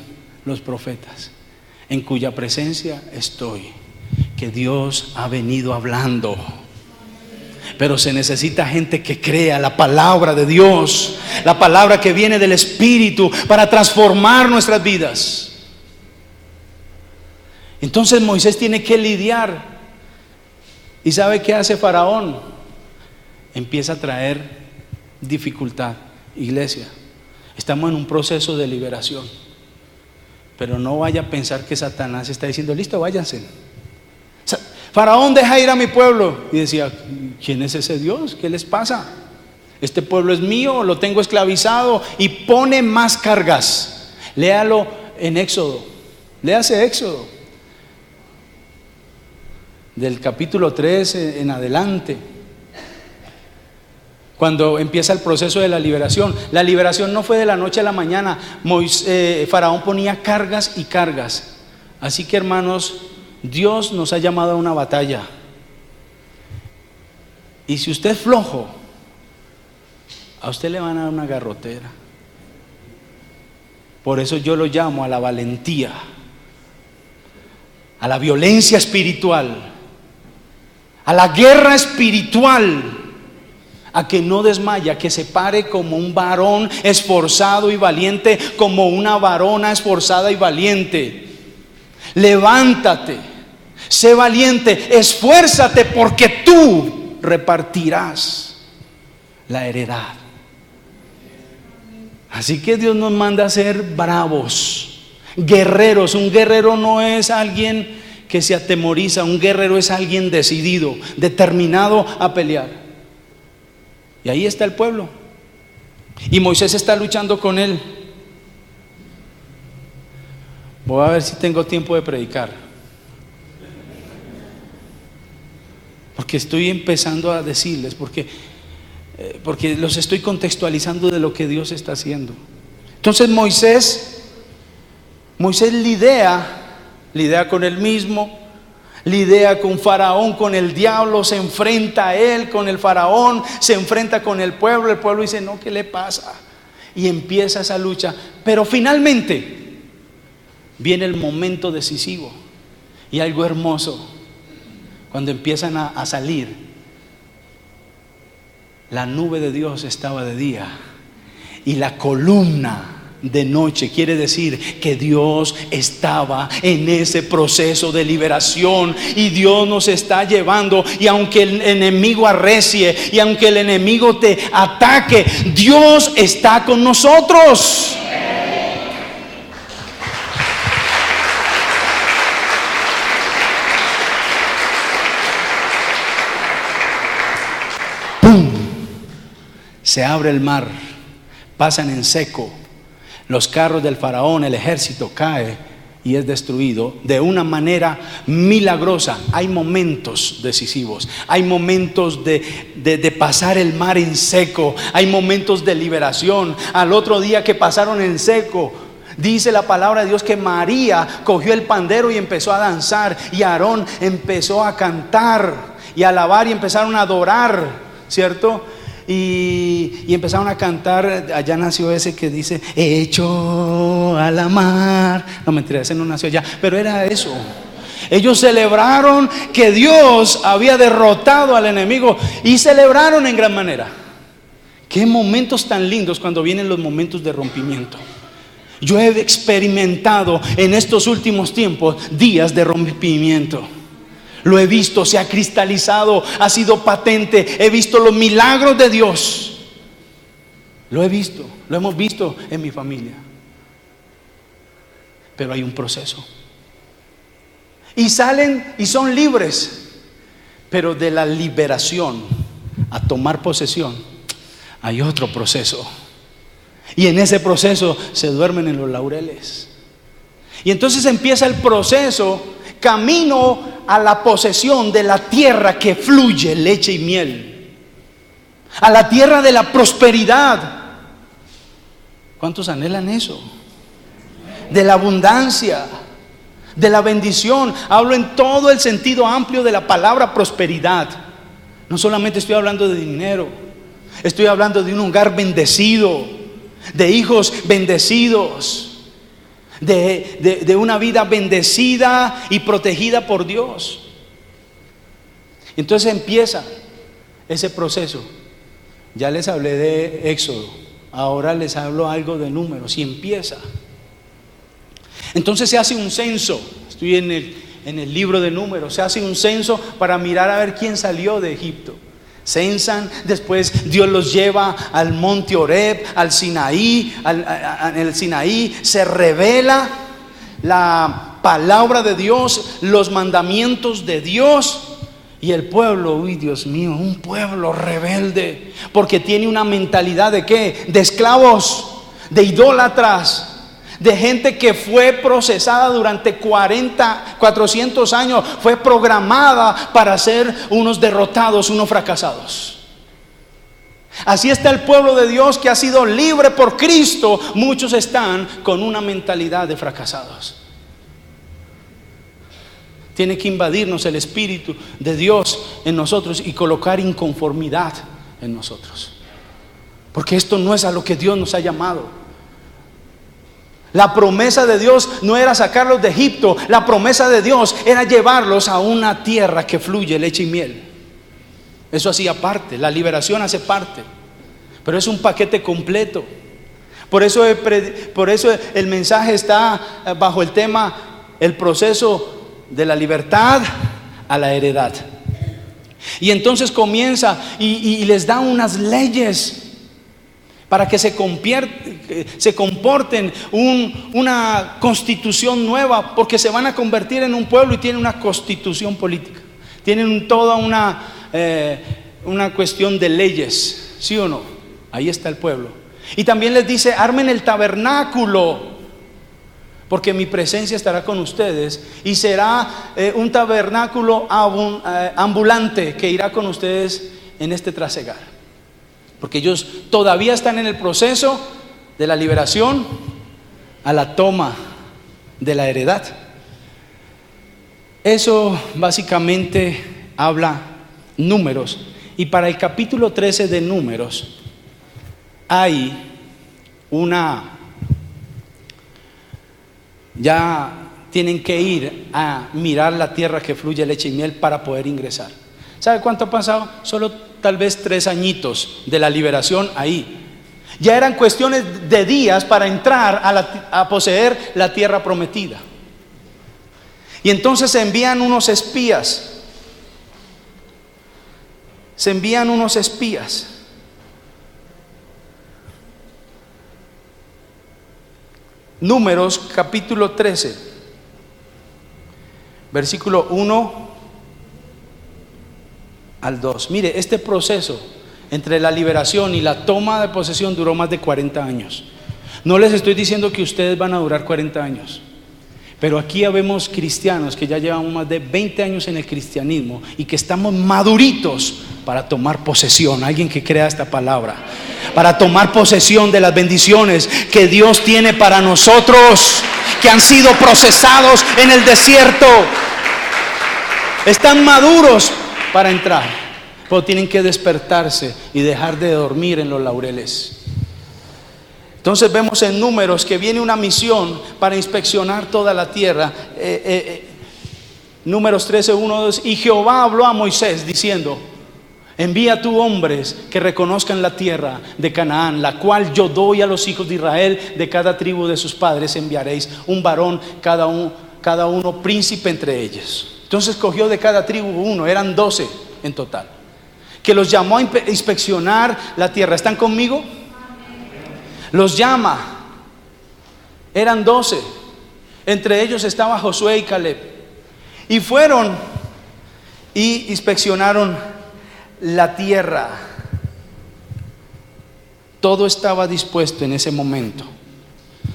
los profetas, en cuya presencia estoy, que Dios ha venido hablando. Pero se necesita gente que crea la palabra de Dios, la palabra que viene del Espíritu, para transformar nuestras vidas. Entonces Moisés tiene que lidiar. ¿Y sabe qué hace Faraón? Empieza a traer dificultad. Iglesia, estamos en un proceso de liberación, pero no vaya a pensar que Satanás está diciendo: listo, váyanse. Faraón, deja ir a mi pueblo. Y decía: ¿quién es ese Dios? ¿Qué les pasa? Este pueblo es mío, lo tengo esclavizado. Y pone más cargas. Léalo en Éxodo. Léase Éxodo, del capítulo 3 en adelante, cuando empieza el proceso de la liberación. La liberación no fue de la noche a la mañana. Faraón ponía cargas y cargas. Así que, hermanos, Dios nos ha llamado a una batalla. Y si usted es flojo, a usted le van a dar una garrotera. Por eso yo lo llamo a la valentía, a la violencia espiritual, a la guerra espiritual, a que no desmaya, que se pare como un varón esforzado y valiente, como una varona esforzada y valiente. levántate, sé valiente, esfuérzate porque tú repartirás la heredad. Así que Dios nos manda a ser bravos, guerreros. Un guerrero no es alguien que se atemoriza, un guerrero es alguien decidido, determinado a pelear. Y ahí está el pueblo. Y Moisés está luchando con él. Voy a ver si tengo tiempo de predicar, porque estoy empezando a decirles, porque los estoy contextualizando de lo que Dios está haciendo. Entonces Moisés lidia con él mismo, lidia con Faraón, con el diablo, se enfrenta a él, con el Faraón, se enfrenta con el pueblo dice, no, ¿qué le pasa? Y empieza esa lucha, pero finalmente viene el momento decisivo y algo hermoso, cuando empiezan a salir. La nube de Dios estaba de día y la columna de noche. Quiere decir que Dios estaba en ese proceso de liberación y Dios nos está llevando. Y aunque el enemigo arrecie y aunque el enemigo te ataque, Dios está con nosotros. Se abre el mar, pasan en seco, los carros del Faraón, el ejército cae y es destruido de una manera milagrosa. Hay momentos decisivos, hay momentos de pasar el mar en seco, hay momentos de liberación. Al otro día que pasaron en seco, dice la palabra de Dios que María cogió el pandero y empezó a danzar, y Aarón empezó a cantar y a alabar y empezaron a adorar, ¿cierto? Y empezaron a cantar. Allá nació ese que dice, hecho a la mar. No, mentira, ese no nació allá, pero era eso. Ellos celebraron que Dios había derrotado al enemigo y celebraron en gran manera. Qué momentos tan lindos cuando vienen los momentos de rompimiento. Yo he experimentado en estos últimos tiempos días de rompimiento. Lo he visto, se ha cristalizado, ha sido patente. He visto los milagros de Dios. Lo he visto, lo hemos visto en mi familia. Pero hay un proceso. Y salen y son libres. Pero de la liberación a tomar posesión hay otro proceso. Y en ese proceso se duermen en los laureles. Y entonces empieza el proceso camino a la posesión de la tierra que fluye leche y miel, a la tierra de la prosperidad. ¿Cuántos anhelan eso? De la abundancia, de la bendición. Hablo en todo el sentido amplio de la palabra prosperidad. No solamente estoy hablando de dinero, estoy hablando de un hogar bendecido, de hijos bendecidos, de una vida bendecida y protegida por Dios. Entonces empieza ese proceso. Ya les hablé de Éxodo, ahora les hablo algo de Números y empieza. Entonces se hace un censo. Estoy en el libro de Números. Se hace un censo para mirar a ver quién salió de Egipto. Censan, después Dios los lleva al monte Horeb, al Sinaí. En el Sinaí se revela la palabra de Dios, los mandamientos de Dios. Y el pueblo, uy, Dios mío, un pueblo rebelde, porque tiene una mentalidad de ¿qué? De esclavos, de idólatras, de gente que fue procesada durante 400 años, fue programada para ser unos derrotados, unos fracasados. Así está el pueblo de Dios que ha sido libre por Cristo. Muchos están con una mentalidad de fracasados. Tiene que invadirnos el Espíritu de Dios en nosotros y colocar inconformidad en nosotros, porque esto no es a lo que Dios nos ha llamado. La promesa de Dios no era sacarlos de Egipto. La promesa de Dios era llevarlos a una tierra que fluye leche y miel. Eso hacía parte, la liberación hace parte, pero es un paquete completo. Por eso el mensaje está bajo el tema el proceso de la libertad a la heredad. Y entonces comienza y les da unas leyes para que se comporten una constitución nueva, porque se van a convertir en un pueblo y tienen una constitución política. Tienen toda una cuestión de leyes, ¿sí o no? Ahí está el pueblo. Y también les dice: armen el tabernáculo, porque mi presencia estará con ustedes, y será un tabernáculo ambulante que irá con ustedes en este trasegar. Porque ellos todavía están en el proceso de la liberación a la toma de la heredad. Eso básicamente habla Números. Y para el capítulo 13 de Números hay ya tienen que ir a mirar la tierra que fluye leche y miel para poder ingresar. ¿Sabe cuánto ha pasado? Solo tal vez 3 añitos de la liberación ahí. Ya eran cuestiones de días para entrar a poseer la tierra prometida. Y entonces se envían unos espías. Números capítulo 13, versículo 1 al 2. Mire, este proceso entre la liberación y la toma de posesión duró más de 40 años. No les estoy diciendo que ustedes van a durar 40 años, pero aquí habemos cristianos que ya llevamos más de 20 años en el cristianismo y que estamos maduritos para tomar posesión. Alguien que crea esta palabra, para tomar posesión de las bendiciones que Dios tiene para nosotros, que han sido procesados en el desierto. Están maduros para entrar, pero tienen que despertarse y dejar de dormir en los laureles. Entonces vemos en Números que viene una misión para inspeccionar toda la tierra. Números 13, 1, 2. Y Jehová habló a Moisés diciendo: envía tú hombres que reconozcan la tierra de Canaán, la cual yo doy a los hijos de Israel. De cada tribu de sus padres enviaréis un varón, cada uno príncipe entre ellos. Entonces cogió de cada tribu uno, eran 12 en total, que los llamó a inspeccionar la tierra. ¿Están conmigo? Los llama, eran 12, entre ellos estaba Josué y Caleb, y fueron y inspeccionaron la tierra. Todo estaba dispuesto en ese momento.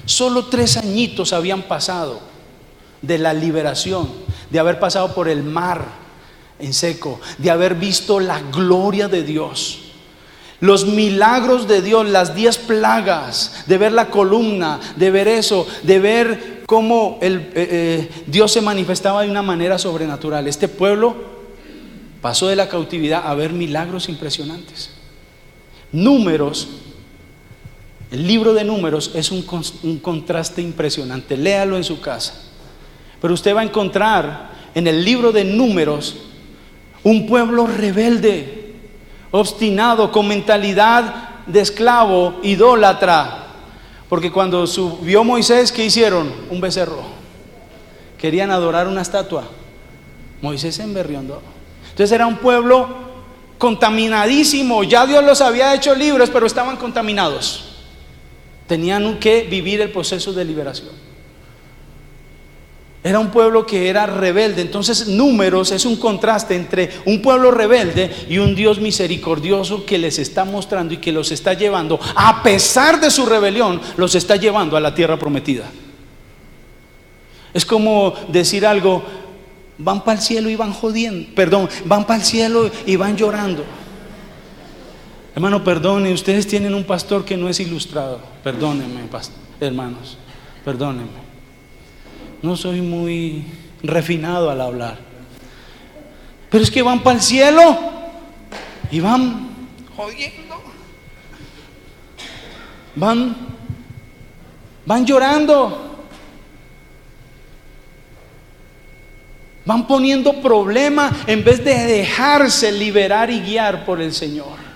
Solo 3 añitos habían pasado de la liberación, de haber pasado por el mar en seco, de haber visto la gloria de Dios, los milagros de Dios, las 10 plagas, de ver la columna, de ver eso, de ver cómo Dios se manifestaba de una manera sobrenatural. Este pueblo pasó de la cautividad a ver milagros impresionantes. Números, el libro de Números es un contraste impresionante. Léalo en su casa. Pero usted va a encontrar en el libro de Números un pueblo rebelde, obstinado, con mentalidad de esclavo, idólatra. Porque cuando subió Moisés, ¿qué hicieron? Un becerro. Querían adorar una estatua. Moisés se emberriondó. Entonces era un pueblo contaminadísimo. Ya Dios los había hecho libres, pero estaban contaminados. Tenían que vivir el proceso de liberación. Era un pueblo que era rebelde. Entonces Números es un contraste entre un pueblo rebelde y un Dios misericordioso que les está mostrando y que los está llevando, a pesar de su rebelión, los está llevando a la tierra prometida. Es como decir algo: van para el cielo y van jodiendo, van para el cielo y van llorando. Hermano, perdone, ustedes tienen un pastor que no es ilustrado. Perdónenme, hermanos, perdónenme. No soy muy refinado al hablar, pero es que van para el cielo y van jodiendo, van llorando, van poniendo problema en vez de dejarse liberar y guiar por el Señor.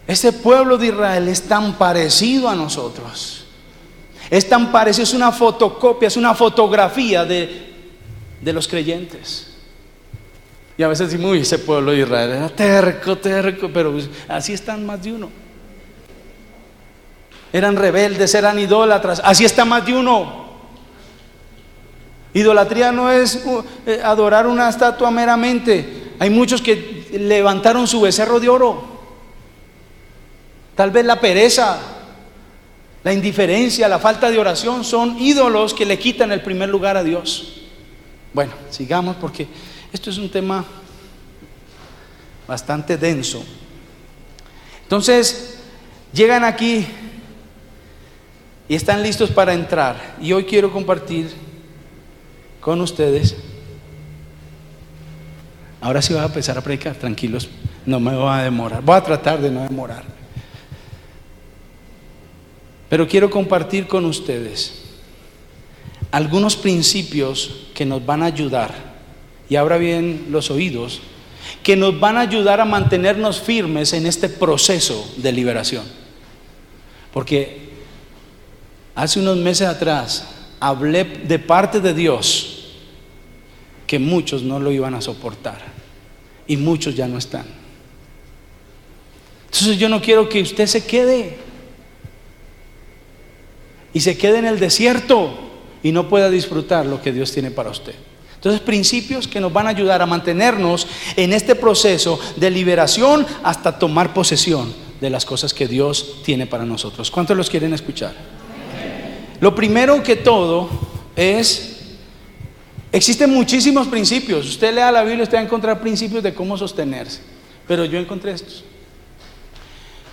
Ese pueblo de Israel es tan parecido a nosotros. Es tan parecido, es una fotocopia, es una fotografía de los creyentes. Y a veces decimos, uy, ese pueblo de Israel era terco, pero así están más de uno. Eran rebeldes, eran idólatras, así está más de uno. Idolatría no es adorar una estatua meramente. Hay muchos que levantaron su becerro de oro. Tal vez la pereza, la indiferencia, la falta de oración son ídolos que le quitan el primer lugar a Dios. Bueno, sigamos porque esto es un tema bastante denso. Entonces, llegan aquí y están listos para entrar. Y hoy quiero compartir con ustedes. Ahora sí voy a empezar a predicar, tranquilos, no me voy a demorar. Voy a tratar de no demorar. Pero quiero compartir con ustedes algunos principios que nos van a ayudar, y abra bien los oídos, que nos van a ayudar a mantenernos firmes en este proceso de liberación. Porque hace unos meses atrás hablé de parte de Dios que muchos no lo iban a soportar y muchos ya no están. Entonces yo no quiero que usted se quede y se quede en el desierto y no pueda disfrutar lo que Dios tiene para usted. Entonces, principios que nos van a ayudar a mantenernos en este proceso de liberación hasta tomar posesión de las cosas que Dios tiene para nosotros. ¿Cuántos los quieren escuchar? Lo primero que todo es, existen muchísimos principios. Usted lea la Biblia, usted va a encontrar principios de cómo sostenerse, pero yo encontré estos.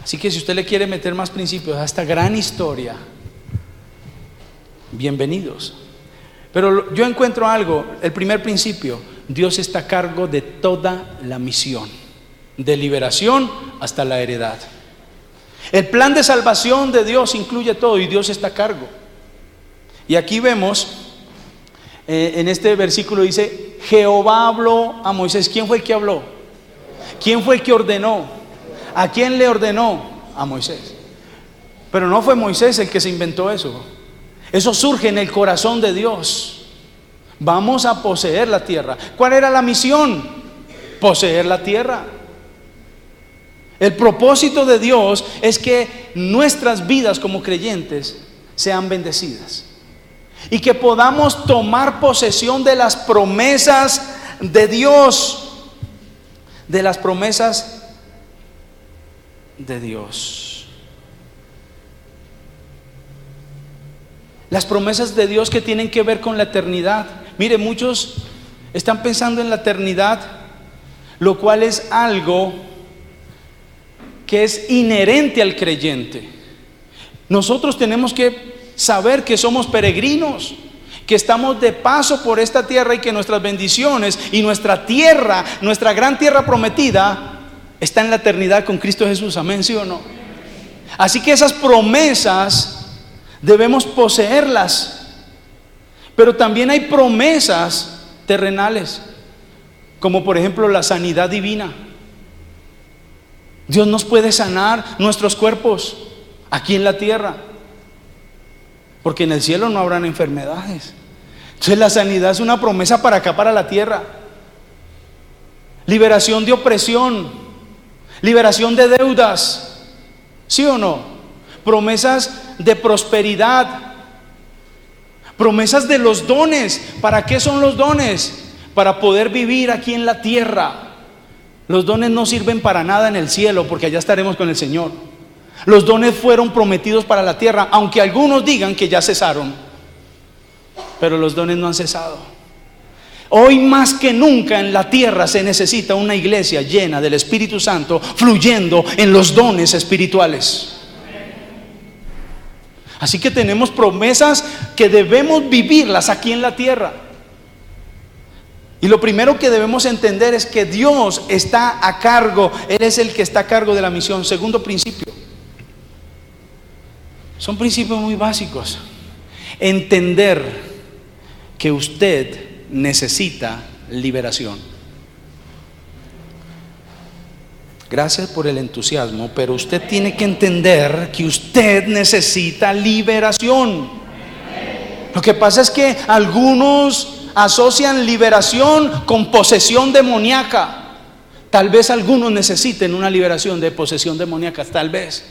Así que si usted le quiere meter más principios a esta gran historia, bienvenidos. Pero yo encuentro algo, el primer principio: Dios está a cargo de toda la misión, de liberación hasta la heredad. El plan de salvación de Dios incluye todo y Dios está a cargo. Y aquí vemos, en este versículo dice, Jehová habló a Moisés. ¿Quién fue el que habló? ¿Quién fue el que ordenó? ¿A quién le ordenó? A Moisés. Pero no fue Moisés el que se inventó eso. Eso surge en el corazón de Dios. Vamos a poseer la tierra. ¿Cuál era la misión? Poseer la tierra. El propósito de Dios es que nuestras vidas como creyentes sean bendecidas y que podamos tomar posesión de las promesas de Dios, de las promesas de Dios. Las promesas de Dios que tienen que ver con la eternidad. Mire, muchos están pensando en la eternidad, lo cual es algo que es inherente al creyente. Nosotros tenemos que saber que somos peregrinos, que estamos de paso por esta tierra y que nuestras bendiciones y nuestra tierra, nuestra gran tierra prometida, está en la eternidad con Cristo Jesús. Amén, ¿sí o no? Así que esas promesas debemos poseerlas, pero también hay promesas terrenales, como por ejemplo la sanidad divina. Dios nos puede sanar nuestros cuerpos aquí en la tierra, porque en el cielo no habrán enfermedades. Entonces la sanidad es una promesa para acá, para la tierra. Liberación de opresión, liberación de deudas, ¿sí o no? Promesas de prosperidad, promesas de los dones. ¿Para qué son los dones? Para poder vivir aquí en la tierra. Los dones no sirven para nada en el cielo, porque allá estaremos con el Señor. Los dones fueron prometidos para la tierra, aunque algunos digan que ya cesaron, pero los dones no han cesado. Hoy más que nunca en la tierra se necesita una iglesia llena del Espíritu Santo, fluyendo en los dones espirituales. Así que tenemos promesas que debemos vivirlas aquí en la tierra. Y lo primero que debemos entender es que Dios está a cargo. Él es el que está a cargo de la misión. Segundo principio. Son principios muy básicos. Entender que usted necesita liberación. Gracias por el entusiasmo, pero usted tiene que entender que usted necesita liberación. Lo que pasa es que algunos asocian liberación con posesión demoníaca. Tal vez algunos necesiten una liberación de posesión demoníaca, tal vez.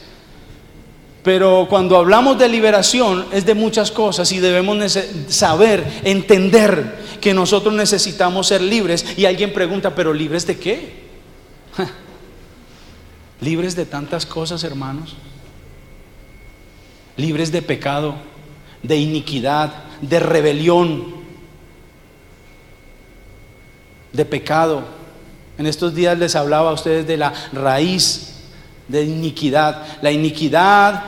Pero cuando hablamos de liberación es de muchas cosas y debemos saber, entender que nosotros necesitamos ser libres. Y alguien pregunta, ¿pero libres de qué? Libres de tantas cosas, hermanos. Libres de pecado, de iniquidad, de rebelión, de pecado. En estos días les hablaba a ustedes de la raíz de iniquidad. La iniquidad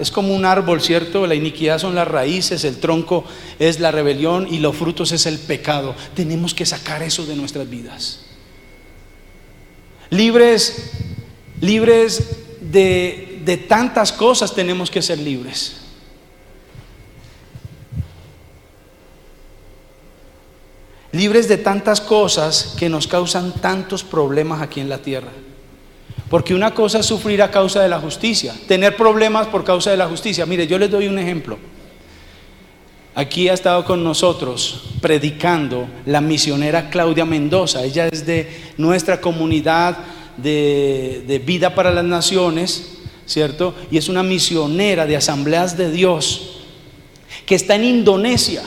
es como un árbol, ¿cierto? La iniquidad son las raíces, el tronco es la rebelión y los frutos es el pecado. Tenemos que sacar eso de nuestras vidas. Libres de tantas cosas tenemos que ser libres. Libres de tantas cosas que nos causan tantos problemas aquí en la tierra. Porque una cosa es sufrir a causa de la justicia, tener problemas por causa de la justicia. Mire, yo les doy un ejemplo. Aquí ha estado con nosotros predicando la misionera Claudia Mendoza. Ella es de nuestra comunidad de Vida para las Naciones, ¿cierto? Y es una misionera de Asambleas de Dios que está en Indonesia.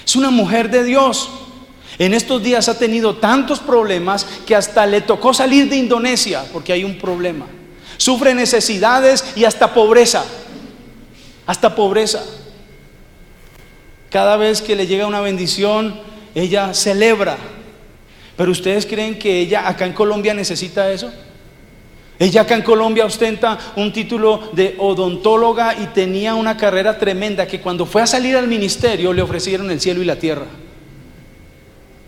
Es una mujer de Dios. En estos días ha tenido tantos problemas que hasta le tocó salir de Indonesia porque hay un problema. Sufre necesidades y hasta pobreza. Hasta pobreza. Cada vez que le llega una bendición, ella celebra. Pero ¿ustedes creen que ella acá en Colombia necesita eso? Ella acá en Colombia ostenta un título de odontóloga y tenía una carrera tremenda que cuando fue a salir al ministerio le ofrecieron el cielo y la tierra.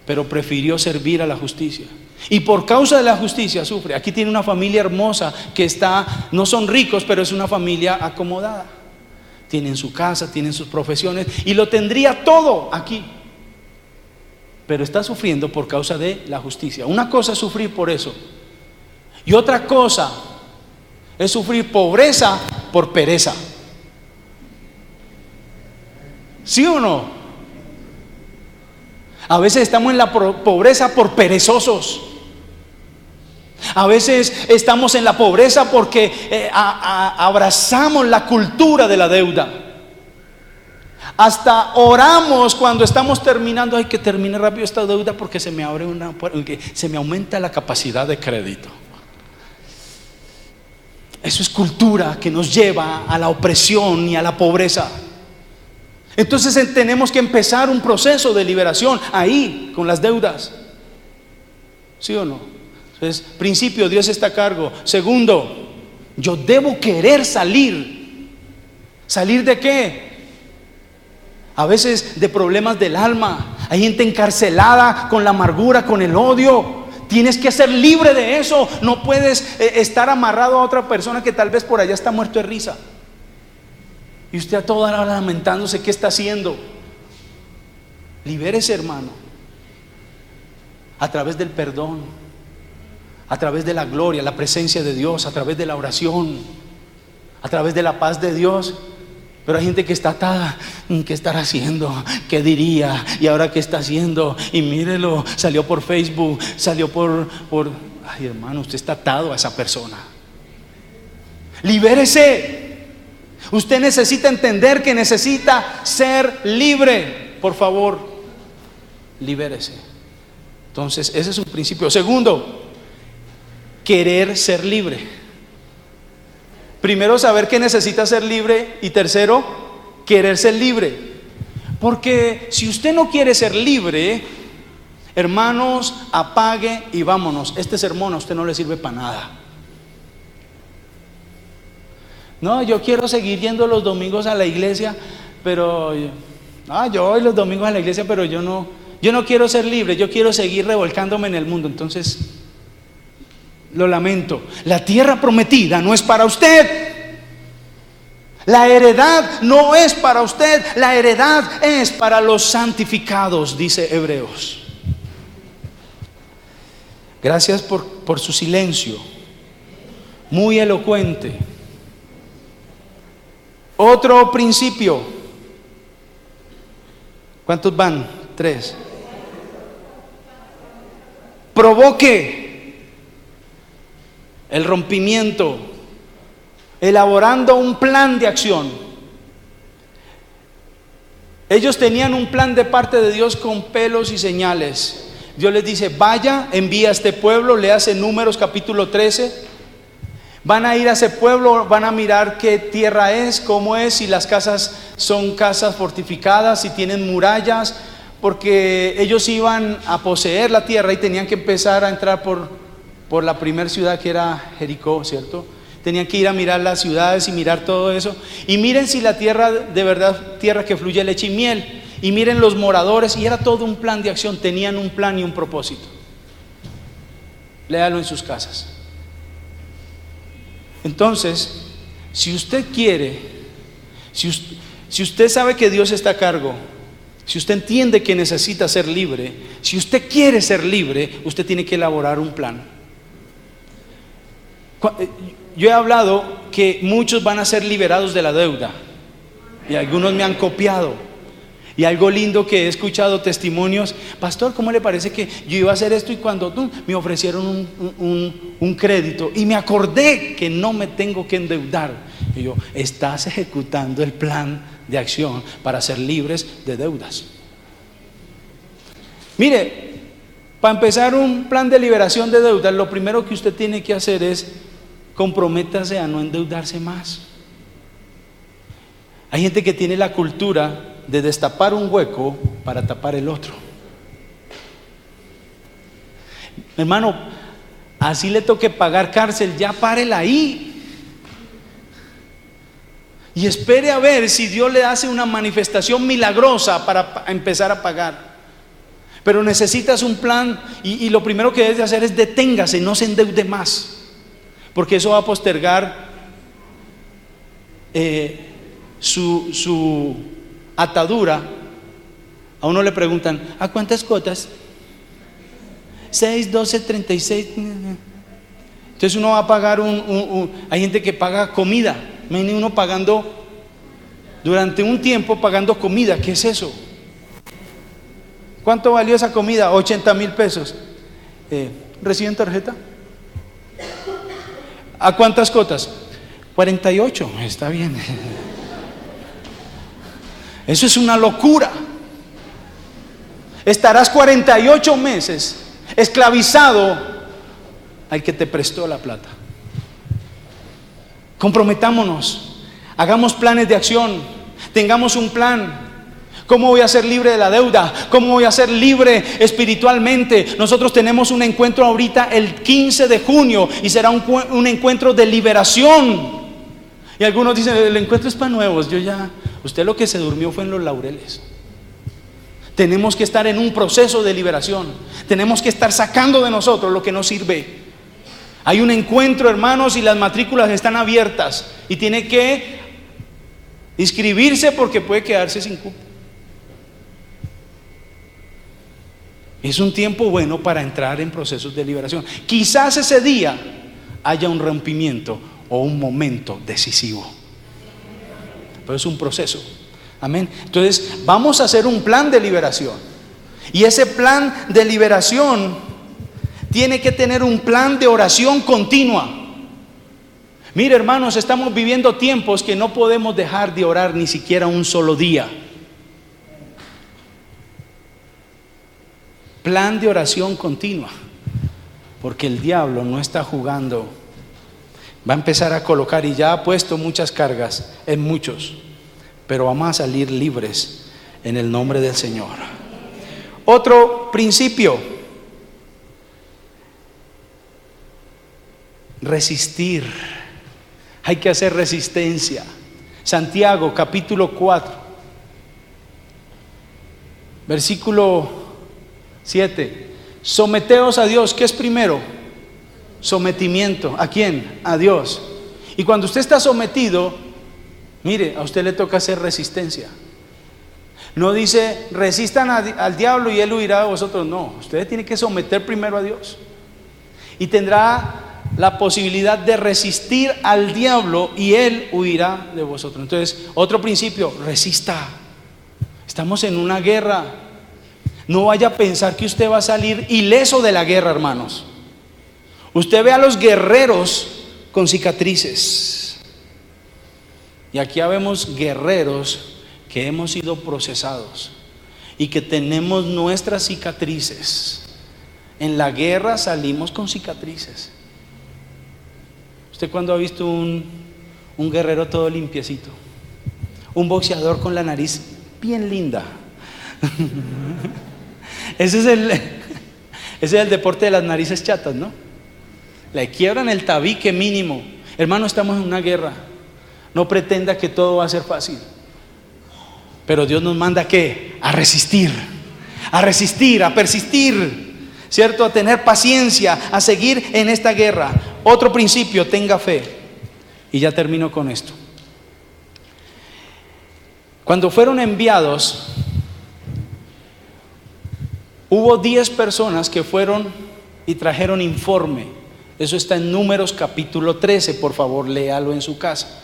Pero prefirió servir a la justicia. Y por causa de la justicia sufre. Aquí tiene una familia hermosa que no son ricos, pero es una familia acomodada. Tienen su casa, tienen sus profesiones y lo tendría todo aquí. Pero está sufriendo por causa de la justicia. Una cosa es sufrir por eso. Y otra cosa es sufrir pobreza por pereza. ¿Sí o no? A veces estamos en la pobreza por perezosos. A veces estamos en la pobreza porque abrazamos la cultura de la deuda. Hasta oramos cuando estamos terminando. Ay, que termine rápido esta deuda porque se me abre se me aumenta la capacidad de crédito. Eso es cultura que nos lleva a la opresión y a la pobreza. Entonces tenemos que empezar un proceso de liberación ahí con las deudas. ¿Sí o no? Entonces, principio, Dios está a cargo. Segundo, yo debo querer salir. ¿Salir de qué? A veces de problemas del alma. Hay gente encarcelada con la amargura, con el odio. Tienes que ser libre de eso. No puedes estar amarrado a otra persona que tal vez por allá está muerto de risa. Y usted a toda hora lamentándose, ¿qué está haciendo? Libérese, hermano. A través del perdón, a través de la gloria, la presencia de Dios, a través de la oración, a través de la paz de Dios. Pero hay gente que está atada. ¿Qué estará haciendo? ¿Qué diría? ¿Y ahora qué está haciendo? Y mírelo, salió por Facebook, salió por... Ay, hermano, usted está atado a esa persona. Libérese. Usted necesita entender que necesita ser libre. Por favor, libérese. Entonces, ese es un principio. Segundo, querer ser libre. Primero, saber que necesita ser libre. Y tercero, querer ser libre. Porque si usted no quiere ser libre, hermanos, apague y vámonos. Este sermón a usted no le sirve para nada. No, yo quiero seguir yendo los domingos a la iglesia, pero yo voy los domingos a la iglesia, pero yo no quiero ser libre, yo quiero seguir revolcándome en el mundo. Entonces, lo lamento, la tierra prometida no es para usted. La heredad no es para usted, la heredad es para los santificados, dice Hebreos. Gracias por su silencio, muy elocuente. Otro principio. ¿Cuántos van? 3. Provoque el rompimiento, elaborando un plan de acción. Ellos tenían un plan de parte de Dios con pelos y señales. Dios les dice: vaya, envía a este pueblo, léase Números capítulo 13. Van a ir a ese pueblo, van a mirar qué tierra es, cómo es, si las casas son casas fortificadas, si tienen murallas, porque ellos iban a poseer la tierra y tenían que empezar a entrar por la primera ciudad, que era Jericó, ¿cierto? Tenían que ir a mirar las ciudades y mirar todo eso. Y miren si la tierra, de verdad, tierra que fluye leche y miel. Y miren los moradores, y era todo un plan de acción. Tenían un plan y un propósito. Léalo en sus casas. Entonces, si usted quiere, si usted sabe que Dios está a cargo, si usted entiende que necesita ser libre, si usted quiere ser libre, usted tiene que elaborar un plan. Yo he hablado que muchos van a ser liberados de la deuda, y algunos me han copiado. Y algo lindo que he escuchado testimonios: pastor, ¿cómo le parece que yo iba a hacer esto y cuando me ofrecieron un crédito y me acordé que no me tengo que endeudar? Y yo: estás ejecutando el plan de acción para ser libres de deudas. Mire, para empezar un plan de liberación de deudas, lo primero que usted tiene que hacer es comprométase a no endeudarse más. Hay gente que tiene la cultura de destapar un hueco para tapar el otro. Hermano, así le toque pagar cárcel, ya párela ahí y espere a ver si Dios le hace una manifestación milagrosa para empezar a pagar. Pero necesitas un plan, y lo primero que debes de hacer es deténgase, no se endeude más, porque eso va a postergar su atadura. A uno le preguntan: ¿a cuántas cuotas? 6, 12, 36. Entonces uno va a pagar hay gente que paga comida. Viene uno pagando durante un tiempo, pagando comida. ¿Qué es eso? ¿Cuánto valió esa comida? 80,000 pesos. ¿Reciben tarjeta? ¿A cuántas cuotas? 48. Está bien. Eso es una locura. Estarás 48 meses esclavizado al que te prestó la plata. Comprometámonos, hagamos planes de acción, tengamos un plan. ¿Cómo voy a ser libre de la deuda? ¿Cómo voy a ser libre espiritualmente? Nosotros tenemos un encuentro ahorita el 15 de junio y será un encuentro de liberación. Y algunos dicen: el encuentro es para nuevos. Usted lo que se durmió fue en los laureles. Tenemos que estar en un proceso de liberación. Tenemos que estar sacando de nosotros lo que nos sirve. Hay un encuentro, hermanos, y las matrículas están abiertas y tiene que inscribirse porque puede quedarse sin cupo. Es un tiempo bueno para entrar en procesos de liberación. Quizás ese día haya un rompimiento o un momento decisivo, pero es un proceso. Amén. Entonces vamos a hacer un plan de liberación, y ese plan de liberación tiene que tener un plan de oración continua. Mire, hermanos, estamos viviendo tiempos que no podemos dejar de orar ni siquiera un solo día. Plan de oración continua, porque el diablo no está jugando. Va a empezar a colocar, y ya ha puesto muchas cargas en muchos, pero vamos a salir libres en el nombre del Señor. Otro principio: resistir. Hay que hacer resistencia. Santiago capítulo 4, versículo 7. Someteos a Dios. ¿Qué es primero? Sometimiento. ¿A quién? A Dios. Y cuando usted está sometido, mire, a usted le toca hacer resistencia. No dice: resistan al diablo y él huirá de vosotros. No, usted tiene que someter primero a Dios. Y tendrá la posibilidad de resistir al diablo y él huirá de vosotros. Entonces, otro principio, resista. Estamos en una guerra. No vaya a pensar que usted va a salir ileso de la guerra, hermanos. Usted ve a los guerreros con cicatrices. Y aquí habemos guerreros que hemos sido procesados y que tenemos nuestras cicatrices. En la guerra salimos con cicatrices. ¿Usted cuándo ha visto un guerrero todo limpiecito? Un boxeador con la nariz bien linda. Ese es el deporte de las narices chatas, ¿no? Le quiebran el tabique mínimo. Hermano, estamos en una guerra. No pretenda que todo va a ser fácil. Pero Dios nos manda ¿a qué? A resistir, a persistir, ¿cierto? A tener paciencia, a seguir en esta guerra. Otro principio, tenga fe. Y ya termino con esto. Cuando fueron enviados, hubo 10 personas que fueron y trajeron informe. Eso está en Números capítulo 13, por favor, léalo en su casa.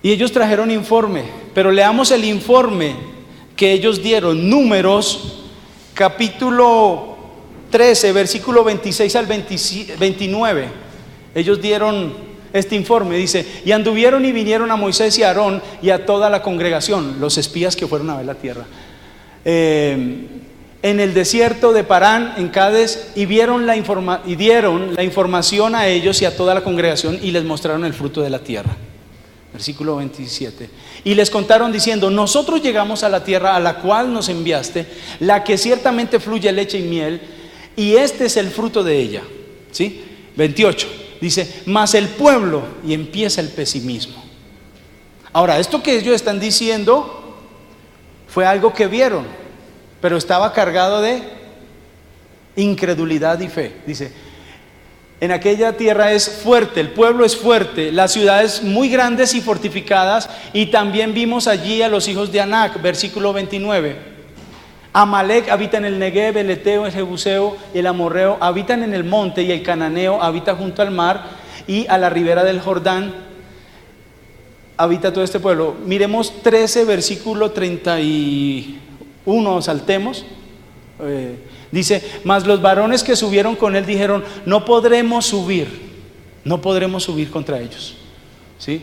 Y ellos trajeron informe, pero leamos el informe que ellos dieron. Números capítulo 13, versículo 26 al 29. Ellos dieron este informe, dice: y anduvieron y vinieron a Moisés y a Aarón y a toda la congregación, los espías que fueron a ver la tierra, en el desierto de Parán, en Cades, y dieron la información a ellos y a toda la congregación, y les mostraron el fruto de la tierra. Versículo 27. Y les contaron diciendo: nosotros llegamos a la tierra a la cual nos enviaste, la que ciertamente fluye leche y miel, y este es el fruto de ella. ¿Sí? 28. Dice: mas el pueblo, y empieza el pesimismo. Ahora, esto que ellos están diciendo fue algo que vieron, pero estaba cargado de incredulidad y fe. Dice: en aquella tierra es fuerte, el pueblo es fuerte, las ciudades muy grandes y fortificadas, y también vimos allí a los hijos de Anac. Versículo 29. Amalek habita en el Negev, el Eteo, el Jebuseo, el Amorreo habitan en el monte, y el Cananeo habita junto al mar y a la ribera del Jordán habita todo este pueblo. Miremos 13, versículo 31, saltemos. Dice: mas los varones que subieron con él dijeron: no podremos subir contra ellos, ¿sí?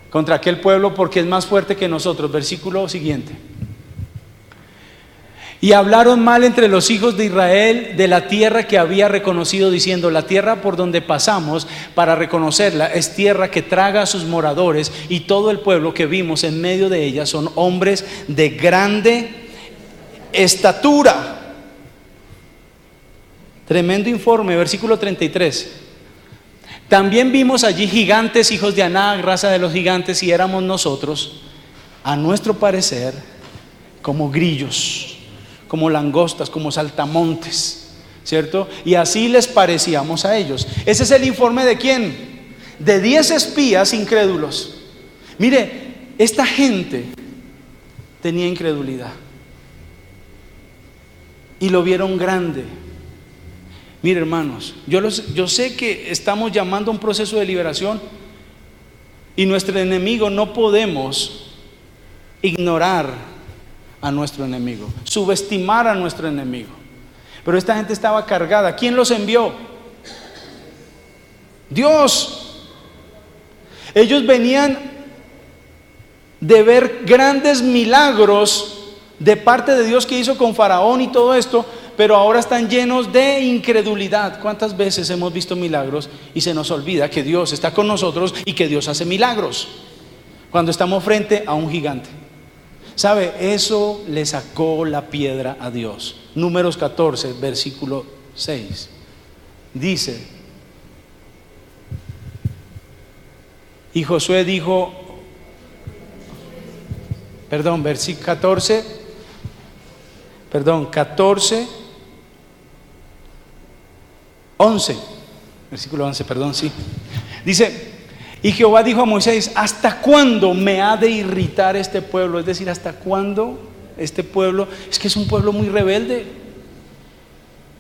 Contra aquel pueblo, porque es más fuerte que nosotros. Versículo siguiente. Y hablaron mal entre los hijos de Israel de la tierra que había reconocido, diciendo: la tierra por donde pasamos para reconocerla es tierra que traga a sus moradores, y todo el pueblo que vimos en medio de ella son hombres de grande estatura. Tremendo informe. Versículo 33. También vimos allí gigantes, hijos de Anac, raza de los gigantes, y éramos nosotros, a nuestro parecer, como grillos, como langostas, como saltamontes, ¿cierto? Y así les parecíamos a ellos. Ese es el informe ¿de quién? De 10 espías incrédulos. Mire, esta gente tenía incredulidad y lo vieron grande. Mire, hermanos, yo sé que estamos llamando a un proceso de liberación, y nuestro enemigo, no podemos ignorar a nuestro enemigo, subestimar a nuestro enemigo. Pero esta gente estaba cargada. ¿Quién los envió? Dios. Ellos venían de ver grandes milagros de parte de Dios que hizo con Faraón y todo esto, pero ahora están llenos de incredulidad. ¿Cuántas veces hemos visto milagros y se nos olvida que Dios está con nosotros y que Dios hace milagros cuando estamos frente a un gigante? ¿Sabe? Eso le sacó la piedra a Dios. Números 14, versículo 6. Dice: y Josué dijo, versículo 14, 11, versículo 11, sí. Dice: y Jehová dijo a Moisés: ¿hasta cuándo me ha de irritar este pueblo? Es decir, ¿hasta cuándo este pueblo? Es que es un pueblo muy rebelde.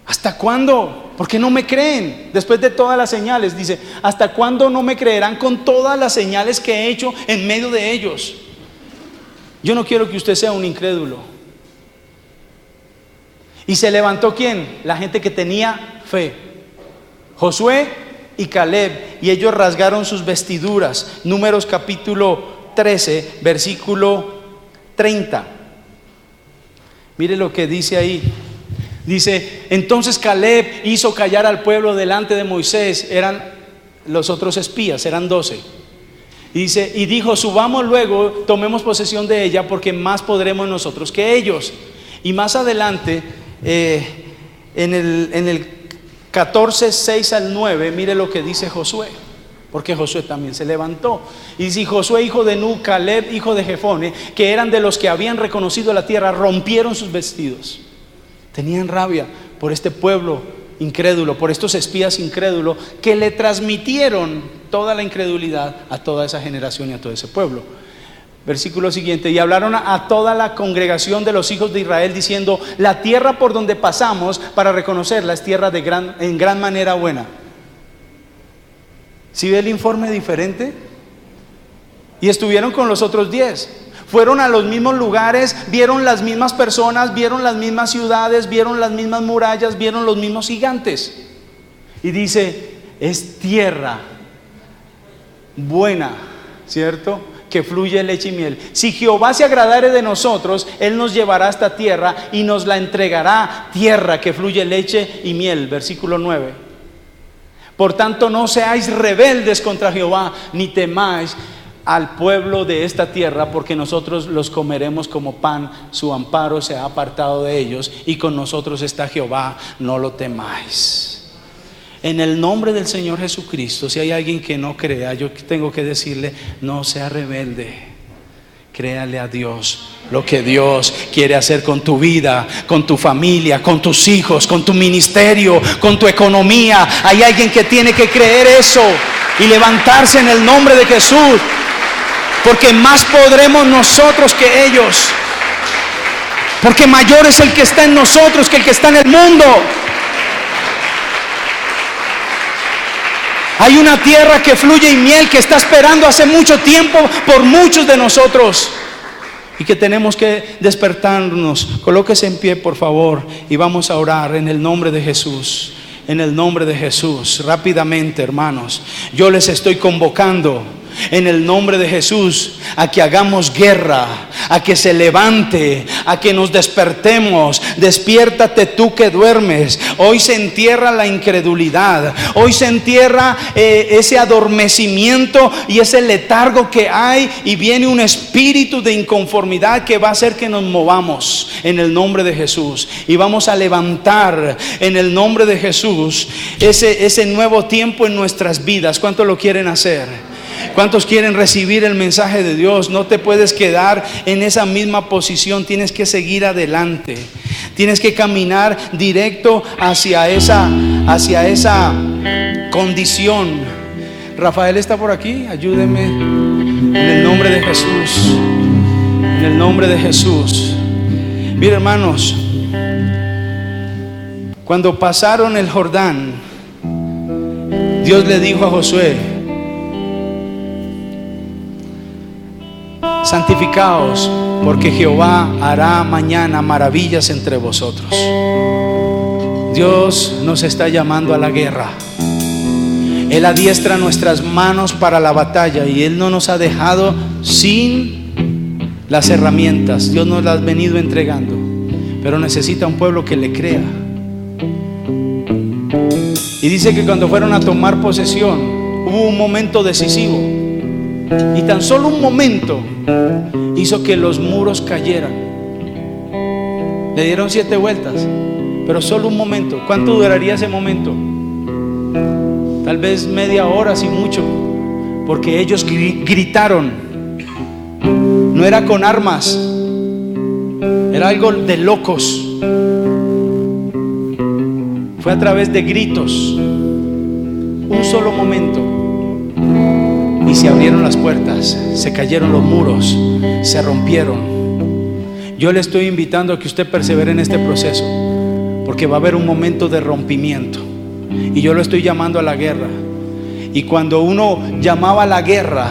¿Hasta cuándo? ¿Por qué no me creen? Después de todas las señales, dice, ¿hasta cuándo no me creerán con todas las señales que he hecho en medio de ellos? Yo no quiero que usted sea un incrédulo. ¿Y se levantó quién? La gente que tenía fe. Josué y Caleb, y ellos rasgaron sus vestiduras. Números capítulo 13, versículo 30. Mire lo que dice ahí. Dice, entonces Caleb hizo callar al pueblo delante de Moisés. Eran los otros espías, eran 12. Dice, y dijo, subamos luego, tomemos posesión de ella, porque más podremos nosotros que ellos. Y más adelante, en el 14, 6 al 9, mire lo que dice Josué, porque Josué también se levantó. Y dice, Josué hijo de Nun, Caleb hijo de Jefone, que eran de los que habían reconocido la tierra, rompieron sus vestidos. Tenían rabia por este pueblo incrédulo, por estos espías incrédulos que le transmitieron toda la incredulidad a toda esa generación y a todo ese pueblo. Versículo siguiente, y hablaron a toda la congregación de los hijos de Israel diciendo, la tierra por donde pasamos para reconocerla es tierra en gran manera buena. ¿Sí ve el informe diferente? Y estuvieron con los otros 10. Fueron a los mismos lugares, vieron las mismas personas, vieron las mismas ciudades, vieron las mismas murallas, vieron los mismos gigantes. Y dice, es tierra buena, ¿cierto? Que fluye leche y miel. Si Jehová se agradare de nosotros, Él nos llevará a esta tierra y nos la entregará, tierra que fluye leche y miel. Versículo 9. Por tanto, no seáis rebeldes contra Jehová, ni temáis al pueblo de esta tierra, porque nosotros los comeremos como pan, su amparo se ha apartado de ellos, y con nosotros está Jehová, no lo temáis. En el nombre del Señor Jesucristo, si hay alguien que no crea, yo tengo que decirle, no sea rebelde, créale a Dios lo que Dios quiere hacer con tu vida, con tu familia, con tus hijos, con tu ministerio, con tu economía. Hay alguien que tiene que creer eso y levantarse en el nombre de Jesús, porque más podremos nosotros que ellos, porque mayor es el que está en nosotros que el que está en el mundo. Hay una tierra que fluye y miel que está esperando hace mucho tiempo por muchos de nosotros, y que tenemos que despertarnos. Colóquese en pie, por favor, y vamos a orar en el nombre de Jesús. En el nombre de Jesús, rápidamente, hermanos, yo les estoy convocando en el nombre de Jesús a que hagamos guerra, a que se levante, a que nos despertemos. Despiértate tú que duermes. Hoy se entierra la incredulidad, hoy se entierra ese adormecimiento y ese letargo que hay, y viene un espíritu de inconformidad que va a hacer que nos movamos en el nombre de Jesús, y vamos a levantar en el nombre de Jesús ese nuevo tiempo en nuestras vidas. ¿Cuántos lo quieren hacer? ¿Cuántos quieren recibir el mensaje de Dios? No te puedes quedar en esa misma posición, tienes que seguir adelante, tienes que caminar directo hacia esa condición. Rafael está por aquí, ayúdeme en el nombre de Jesús, en el nombre de Jesús. Mira, hermanos, cuando pasaron el Jordán, Dios le dijo a Josué: santificaos, porque Jehová hará mañana maravillas entre vosotros. Dios nos está llamando a la guerra. Él adiestra nuestras manos para la batalla, y Él no nos ha dejado sin las herramientas. Dios nos las ha venido entregando, pero necesita un pueblo que le crea. Y dice que cuando fueron a tomar posesión, hubo un momento decisivo, y tan solo un momento hizo que los muros cayeran. Le dieron 7 vueltas, pero solo un momento. ¿Cuánto duraría ese momento? Tal vez media hora, si mucho, porque ellos gritaron. No era con armas, era algo de locos. Fue a través de gritos. Un solo momento, y se abrieron las puertas, se cayeron los muros, se rompieron. Yo le estoy invitando a que usted persevere en este proceso, porque va a haber un momento de rompimiento. y yo lo estoy llamando a la guerra. Y cuando uno llamaba a la guerra,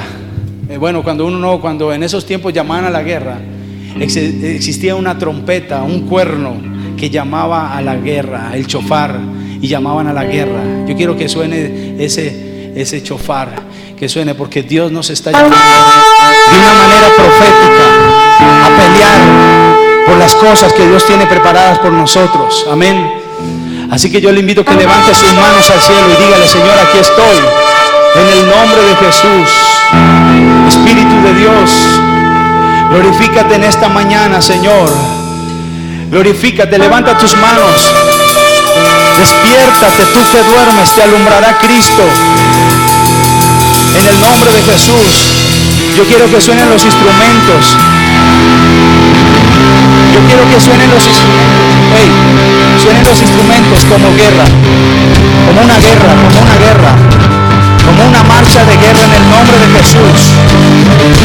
cuando en esos tiempos llamaban a la guerra, existía una trompeta, un cuerno que llamaba a la guerra, el chofar, y llamaban a la guerra. Yo quiero que suene ese chofar, que suene, porque Dios nos está llamando de una manera profética a pelear por las cosas que Dios tiene preparadas por nosotros. Amén. Así que yo le invito a que levante sus manos al cielo y dígale: Señor, aquí estoy, en el nombre de Jesús. Espíritu de Dios, glorifícate en esta mañana, Señor. Glorifícate, levanta tus manos. Despiértate, tú que duermes, te alumbrará Cristo. En el nombre de Jesús. Yo quiero que suenen los instrumentos. Yo quiero que suenen los instrumentos. Suenen los instrumentos como guerra. Como una guerra, como una guerra. Como una marcha de guerra en el nombre de Jesús.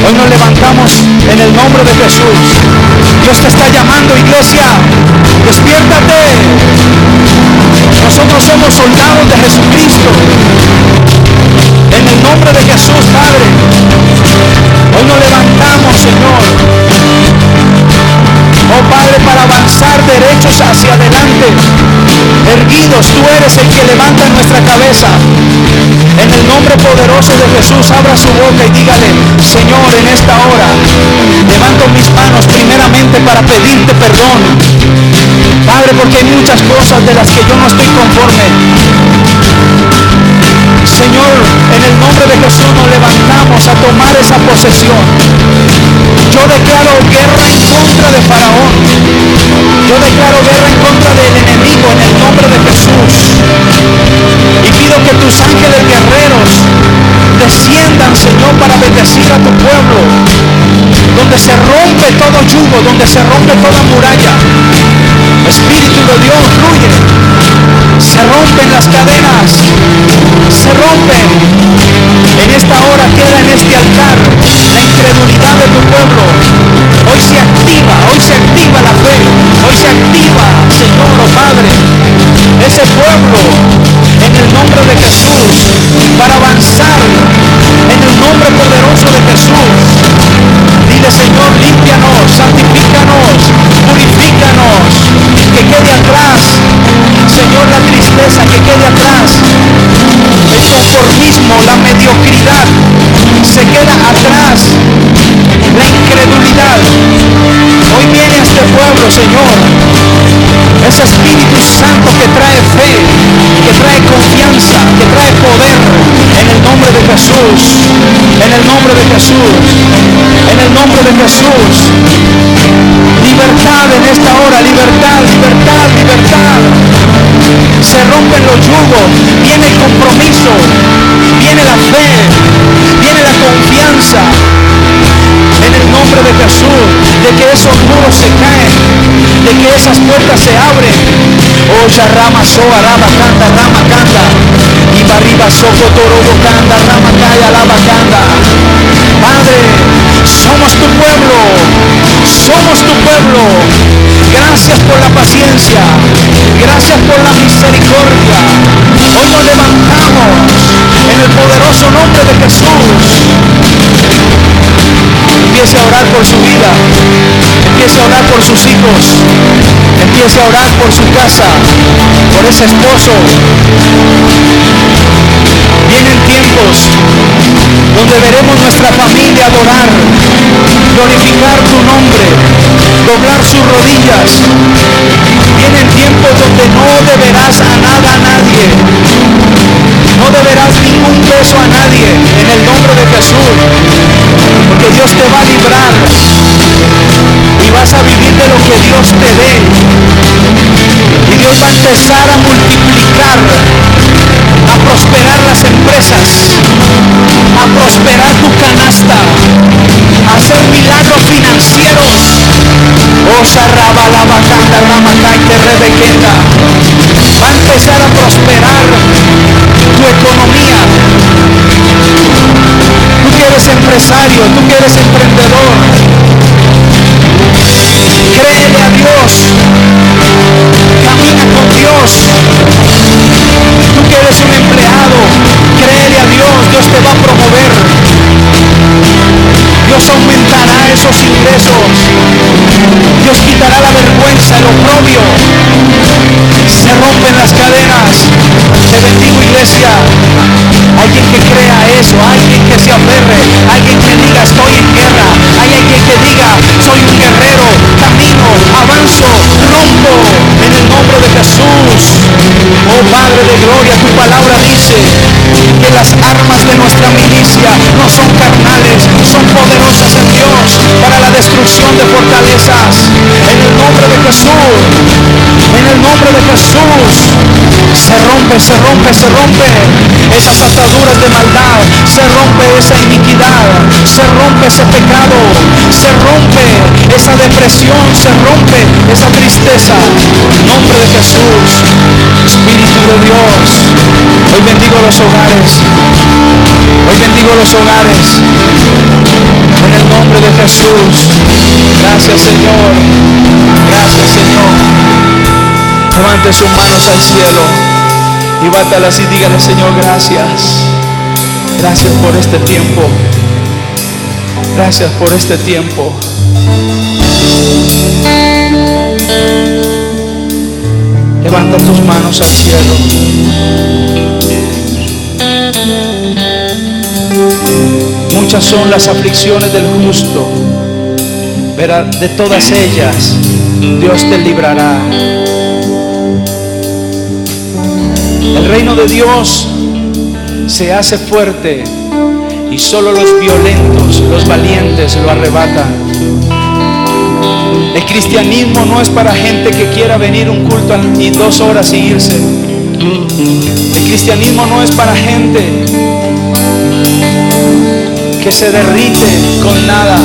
Hoy nos levantamos en el nombre de Jesús. Dios te está llamando, iglesia. Despiértate. Nosotros somos soldados de Jesucristo. En el nombre de Jesús, Padre. Hoy nos levantamos, Señor. Oh Padre, para avanzar derechos hacia adelante. Erguidos, tú eres el que levanta nuestra cabeza. En el nombre poderoso de Jesús, abra su boca y dígale: Señor, en esta hora levanto mis manos primeramente para pedirte perdón, Padre, porque hay muchas cosas de las que yo no estoy conforme. Señor, en el nombre de Jesús nos levantamos a tomar esa posesión. Yo declaro guerra en contra de Faraón. Yo declaro guerra en contra del enemigo en el nombre de Jesús. Y pido que tus ángeles guerreros desciendan, Señor, para bendecir a tu pueblo. Donde se rompe todo yugo, donde se rompe toda muralla. Espíritu de Dios, fluye. Se rompen las cadenas. Se rompen. En esta hora queda en este altar la incredulidad de tu pueblo. Hoy se activa la fe. Hoy se activa, Señor, oh Padre, ese pueblo en el nombre de Jesús para avanzar en el nombre poderoso de Jesús. Dile: Señor, límpianos, santifícanos, purifícanos, que quede atrás, Señor, la tristeza, que quede atrás el conformismo, la mediocridad, se queda atrás la incredulidad. Hoy viene a este pueblo, Señor, ese Espíritu Santo que trae fe, que trae confianza, que trae poder, en el nombre de Jesús, en el nombre de Jesús, en el nombre de Jesús. Libertad en esta hora, libertad, libertad, libertad. Se rompen los yugos, viene el compromiso, viene la fe, viene la confianza. En el nombre de Jesús, de que esos muros se caen, de que esas puertas se abren. Oh, Rama Soa, Rama Canta, y Barriba Soco Torobo Canda, Rama Calla, Lava Canda. Padre, somos tu pueblo, somos tu pueblo. Gracias por la paciencia, gracias por la misericordia. Hoy nos levantamos en el poderoso nombre de Jesús. Empiece a orar por su vida, empiece a orar por sus hijos, empiece a orar por su casa, por ese esposo. Vienen tiempos donde veremos nuestra familia adorar, glorificar tu nombre, doblar sus rodillas. Vienen tiempos donde no deberás a nada a nadie, no deberás ningún peso a nadie, en el nombre de Jesús, porque Dios te va a librar y vas a vivir de lo que Dios te dé, y Dios va a empezar a multiplicar, a prosperar las empresas, a prosperar tu canasta, a hacer milagros financieros. Oh, Sarraba, Lava, Canta, Rama, Caite, Rebequeta. Va a empezar a prosperar tu economía. Tú que eres empresario, tú que eres emprendedor, créele a Dios, camina con Dios. Tú que iglesia. Alguien que crea eso, alguien que se aferre, alguien que diga estoy en guerra, hay alguien que diga soy un guerrero, camino, avanzo, rompo en el nombre de Jesús. Oh Padre de gloria, tu palabra dice que las armas de nuestra milicia no son carnales, son poderosas en Dios para la destrucción de fortalezas. En el nombre de Jesús, en el nombre de Jesús, se rompe, se rompe, se rompe esas ataduras de maldad, se rompe esa iniquidad, se rompe ese pecado, se rompe esa depresión, se rompe esa tristeza. En nombre de Jesús, Espíritu de Dios, hoy bendigo los hogares, hoy bendigo los hogares, en el nombre de Jesús. Gracias Señor, gracias Señor. Levante sus manos al cielo y bátalas y dígale: Señor, gracias. Gracias por este tiempo. Gracias por este tiempo. Levanta tus manos al cielo. Muchas son las aflicciones del justo, pero de todas ellas Dios te librará. El reino de Dios se hace fuerte y solo los violentos, los valientes lo arrebatan. El cristianismo no es para gente que quiera venir un culto y 2 horas y irse. El cristianismo no es para gente que se derrite con nada.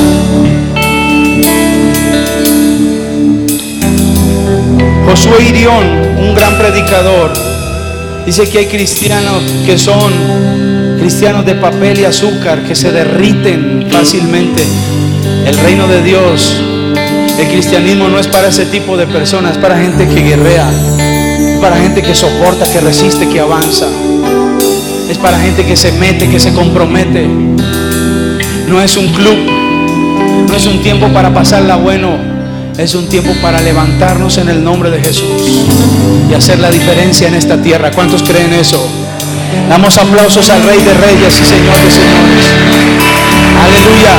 Josué Irión, un gran predicador, dice que hay cristianos que son cristianos de papel y azúcar, que se derriten fácilmente. El reino de Dios, el cristianismo no es para ese tipo de personas, es para gente que guerrea, es para gente que soporta, que resiste, que avanza. Es para gente que se mete, que se compromete. No es un club, no es un tiempo para pasarla bueno. Es un tiempo para levantarnos en el nombre de Jesús y hacer la diferencia en esta tierra. ¿Cuántos creen eso? Damos aplausos al Rey de Reyes y Señor de Señores. Aleluya.